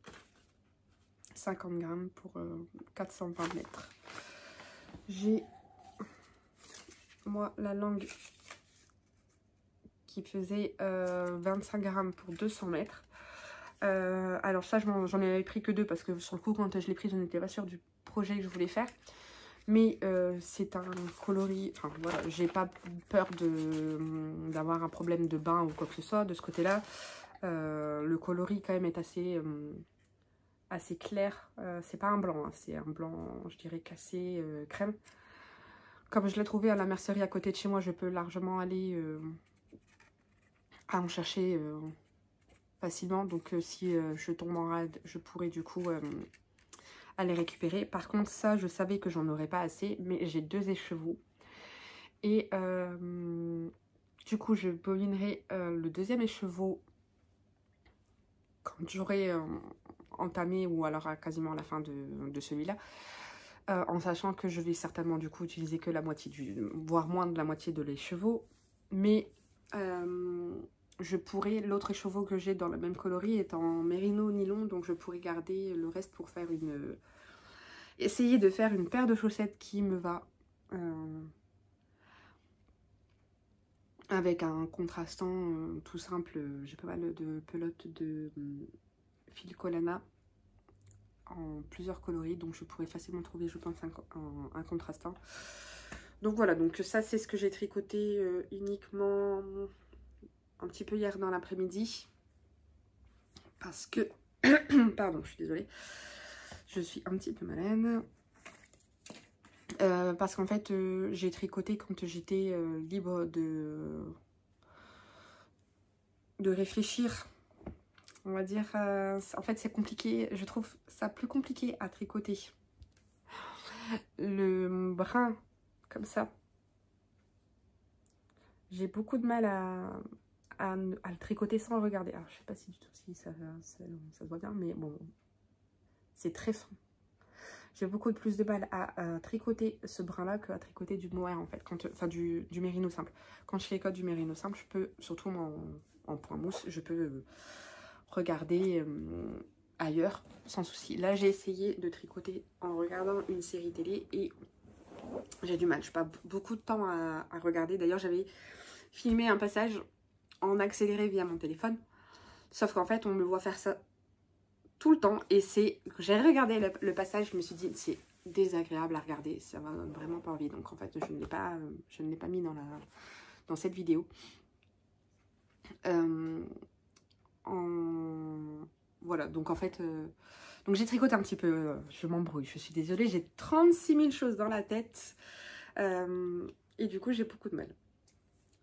50 g pour 420 mètres. J'ai, moi, la langue qui faisait 25 g pour 200 mètres. Alors ça, j'en avais pris que 2 parce que sur le coup, quand je l'ai pris, je n'étais pas sûre du projet que je voulais faire. Mais c'est un coloris, enfin voilà, j'ai pas peur d'avoir un problème de bain ou quoi que ce soit de ce côté-là. Le coloris quand même est assez clair. C'est pas un blanc, hein, c'est un blanc, je dirais, cassé, crème. Comme je l'ai trouvé à la mercerie à côté de chez moi, je peux largement aller à en chercher facilement. Donc si je tombe en rade, je pourrais du coup... à les récupérer. Par contre, ça, je savais que j'en aurais pas assez, mais j'ai 2 écheveaux. Et du coup, je bobinerai le deuxième écheveau quand j'aurai entamé, ou alors quasiment à la fin de celui-là. En sachant que je vais certainement du coup utiliser que la moitié voire moins de la moitié de l'écheveau. Mais je pourrais, l'autre écheveau que j'ai dans le même coloris est en mérino nylon, donc je pourrais garder le reste pour faire essayer de faire une paire de chaussettes qui me va avec un contrastant tout simple. J'ai pas mal de pelotes de fil Colana en plusieurs coloris, donc je pourrais facilement trouver, je pense, un contrastant. Donc voilà, donc ça c'est ce que j'ai tricoté uniquement un petit peu hier dans l'après-midi, parce que pardon, je suis désolée, je suis un petit peu malade. Parce qu'en fait j'ai tricoté quand j'étais libre de réfléchir, on va dire. En fait c'est compliqué, je trouve ça plus compliqué à tricoter le brin comme ça. J'ai beaucoup de mal à le tricoter sans le regarder. Alors je sais pas si du tout si ça se voit bien, mais bon, c'est très fin. J'ai beaucoup plus de mal à tricoter ce brin là qu'à tricoter du mohair en fait, enfin du mérino simple. Quand je tricote du mérino simple, je peux, surtout en point mousse, je peux regarder ailleurs sans souci. Là j'ai essayé de tricoter en regardant une série télé et j'ai du mal, je n'ai pas beaucoup de temps à regarder. D'ailleurs j'avais filmé un passage en accéléré via mon téléphone, sauf qu'en fait on me voit faire ça tout le temps, et j'ai regardé le passage, je me suis dit c'est désagréable à regarder, ça m'a vraiment pas envie, donc en fait je ne l'ai pas mis dans cette vidéo. Voilà, donc en fait, donc j'ai tricoté un petit peu, je m'embrouille, je suis désolée, j'ai 36 000 choses dans la tête, et du coup j'ai beaucoup de mal.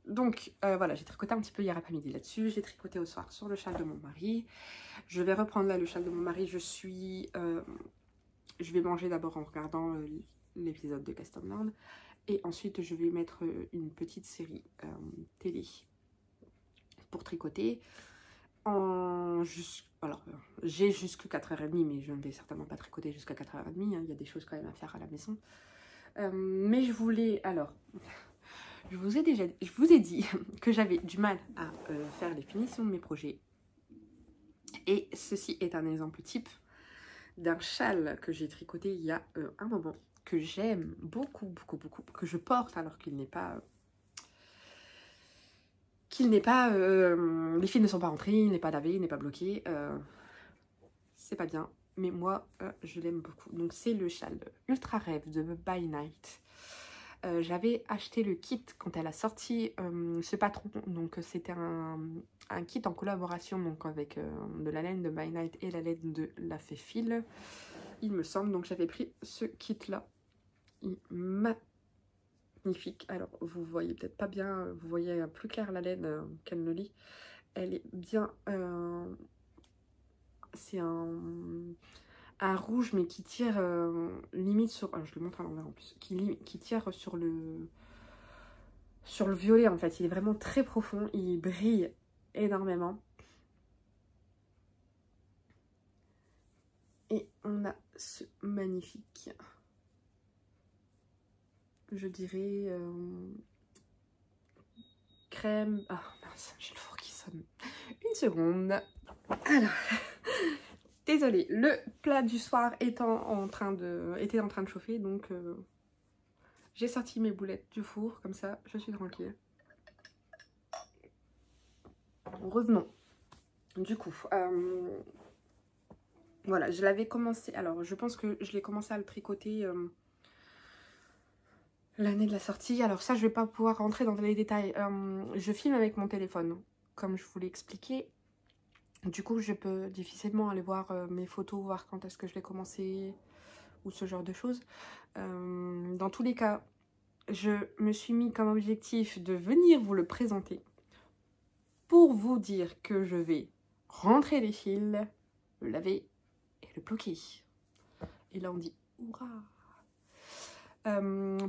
Donc voilà, j'ai tricoté un petit peu hier après-midi là-dessus, j'ai tricoté au soir sur le châle de mon mari. Je vais reprendre là le châle de mon mari, je vais manger d'abord en regardant l'épisode de Custom Land, et ensuite je vais mettre une petite série télé pour tricoter. Alors, j'ai jusque 4h30, mais je ne vais certainement pas tricoter jusqu'à 4h30, hein, il y a des choses quand même à faire à la maison. Mais je voulais, alors, je vous ai dit que j'avais du mal à faire les finitions de mes projets. Et ceci est un exemple type d'un châle que j'ai tricoté il y a un moment, que j'aime beaucoup, beaucoup, beaucoup, que je porte alors qu'il n'est pas... les fils ne sont pas rentrés, il n'est pas lavé, il n'est pas bloqué. C'est pas bien, mais moi, je l'aime beaucoup. Donc, c'est le châle Ultra Rêve de By Night. J'avais acheté le kit quand elle a sorti ce patron. Donc, c'était un kit en collaboration donc avec de la laine de By Night et la laine de La Fée Fil, il me semble. Donc, j'avais pris ce kit-là. Magnifique. Alors, vous voyez peut-être pas bien, vous voyez plus clair la laine qu'elle ne lit. Elle est bien... c'est un rouge, mais qui tire limite sur... je le montre à l'envers en plus. Qui tire sur le violet, en fait. Il est vraiment très profond. Il brille énormément. Et on a ce magnifique... je dirais... crème... Ah mince, j'ai le four qui sonne. Une seconde. Alors... Désolée, le plat du soir était en train de chauffer, donc j'ai sorti mes boulettes du four, comme ça je suis tranquille. Revenons. Du coup, voilà, je l'avais commencé, alors je pense que je l'ai commencé à le tricoter l'année de la sortie. Alors ça, je vais pas pouvoir rentrer dans les détails. Je filme avec mon téléphone, comme je vous l'ai expliqué. Du coup, je peux difficilement aller voir mes photos, voir quand est-ce que je vais commencer ou ce genre de choses. Dans tous les cas, je me suis mis comme objectif de venir vous le présenter pour vous dire que je vais rentrer les fils, le laver et le bloquer. Et là, on dit hurrah!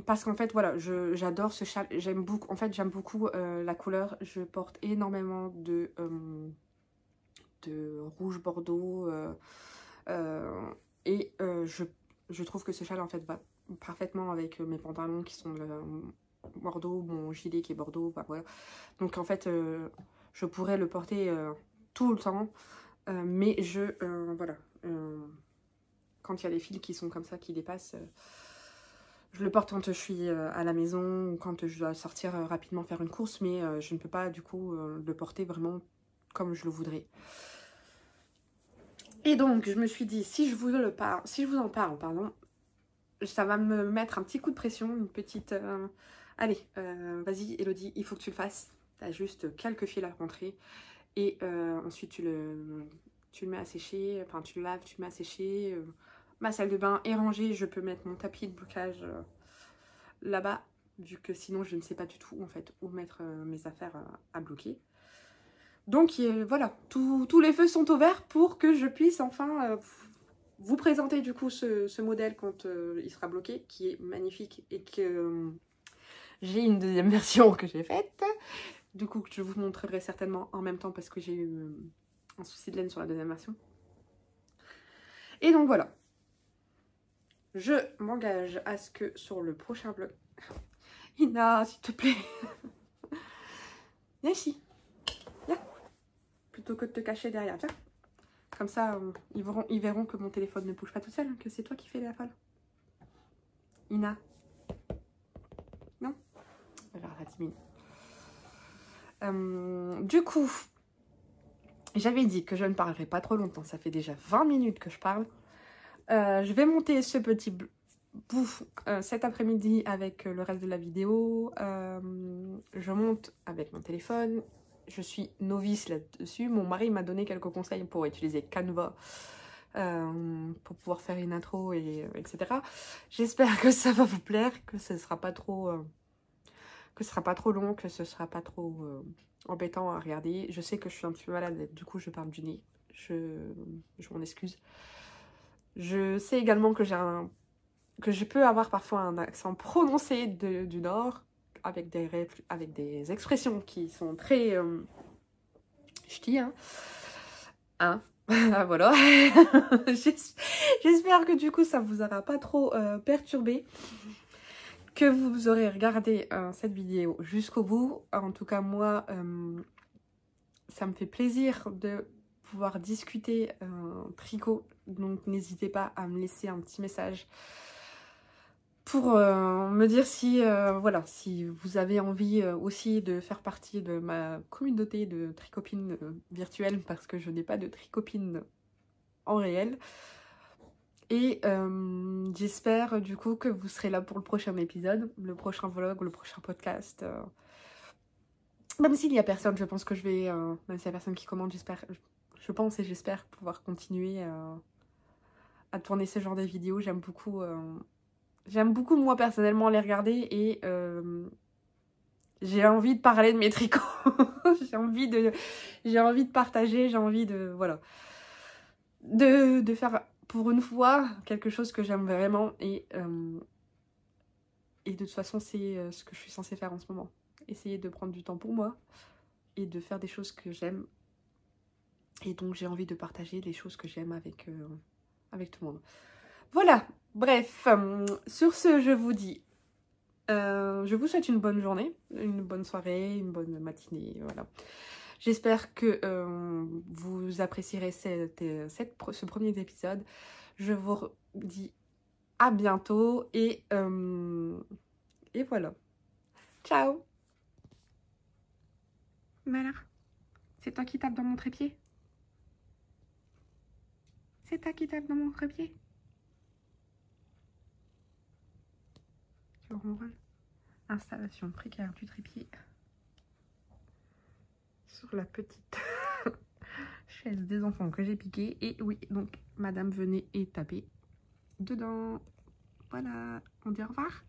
Parce qu'en fait, voilà, j'adore ce châle. J'aime beaucoup, en fait, j'aime beaucoup la couleur. Je porte énormément de rouge bordeaux et je trouve que ce châle en fait va parfaitement avec mes pantalons qui sont bordeaux, mon gilet qui est bordeaux, bah, voilà. Donc en fait je pourrais le porter tout le temps, mais voilà, quand il y a des fils qui sont comme ça qui dépassent, je le porte quand je suis à la maison ou quand je dois sortir rapidement faire une course, mais je ne peux pas du coup le porter vraiment comme je le voudrais. Et donc, je me suis dit, si je vous en parle, pardon, ça va me mettre un petit coup de pression, une petite... allez, vas-y, Elodie, il faut que tu le fasses. Tu as juste quelques fils à rentrer. Et ensuite, tu le mets à sécher, enfin, tu le laves, tu le mets à sécher. Ma salle de bain est rangée, je peux mettre mon tapis de blocage là-bas, vu que sinon, je ne sais pas du tout, en fait, où mettre mes affaires à bloquer. Donc voilà, tous les feux sont ouverts pour que je puisse enfin vous présenter du coup ce modèle quand il sera bloqué, qui est magnifique et que j'ai une deuxième version que j'ai faite. Du coup, que je vous montrerai certainement en même temps parce que j'ai eu un souci de laine sur la deuxième version. Et donc voilà, je m'engage à ce que sur le prochain vlog... Ina, s'il te plaît. Viens ici. Plutôt que de te cacher derrière, tiens. Comme ça, ils verront que mon téléphone ne bouge pas tout seul, que c'est toi qui fais la folle. Ina. Non? Alors, la 10 minutes. Du coup, j'avais dit que je ne parlerai pas trop longtemps. Ça fait déjà 20 minutes que je parle. Je vais monter ce petit bout cet après-midi avec le reste de la vidéo. Je monte avec mon téléphone. je suis novice là-dessus. Mon mari m'a donné quelques conseils pour utiliser Canva, pour pouvoir faire une intro, etc. J'espère que ça va vous plaire, que ce sera pas trop, long, que ce sera pas trop embêtant à regarder. Je sais que je suis un petit peu malade, du coup je parle du nez. Je m'en excuse. Je sais également que je peux avoir parfois un accent prononcé du Nord, avec des expressions qui sont très ch'ti, hein. Voilà. J'espère que du coup ça vous aura pas trop perturbé, que vous aurez regardé cette vidéo jusqu'au bout. En tout cas moi, ça me fait plaisir de pouvoir discuter tricot, donc n'hésitez pas à me laisser un petit message pour me dire si, voilà, si vous avez envie aussi de faire partie de ma communauté de tricopines virtuelles, parce que je n'ai pas de tricopines en réel. Et j'espère du coup que vous serez là pour le prochain épisode, le prochain vlog, le prochain podcast. Même s'il n'y a personne, je pense que je vais, même s'il n'y a personne qui commente, je pense et j'espère pouvoir continuer à tourner ce genre de vidéos. J'aime beaucoup moi personnellement les regarder et j'ai envie de parler de mes tricots. j'ai envie de partager, j'ai envie de, voilà, de faire pour une fois quelque chose que j'aime vraiment et de toute façon c'est ce que je suis censée faire en ce moment. Essayer de prendre du temps pour moi et de faire des choses que j'aime, et donc j'ai envie de partager les choses que j'aime avec tout le monde. Voilà, bref, sur ce je vous dis, je vous souhaite une bonne journée, une bonne soirée, une bonne matinée, voilà. J'espère que vous apprécierez ce premier épisode. Je vous dis à bientôt et voilà. Ciao. Voilà. C'est toi qui tapes dans mon trépied? C'est toi qui tapes dans mon trépied? Tu vois mon rôle? Installation précaire du trépied sur la petite chaise des enfants que j'ai piquée. Et oui, donc madame venait et tapait dedans. Voilà, on dit au revoir.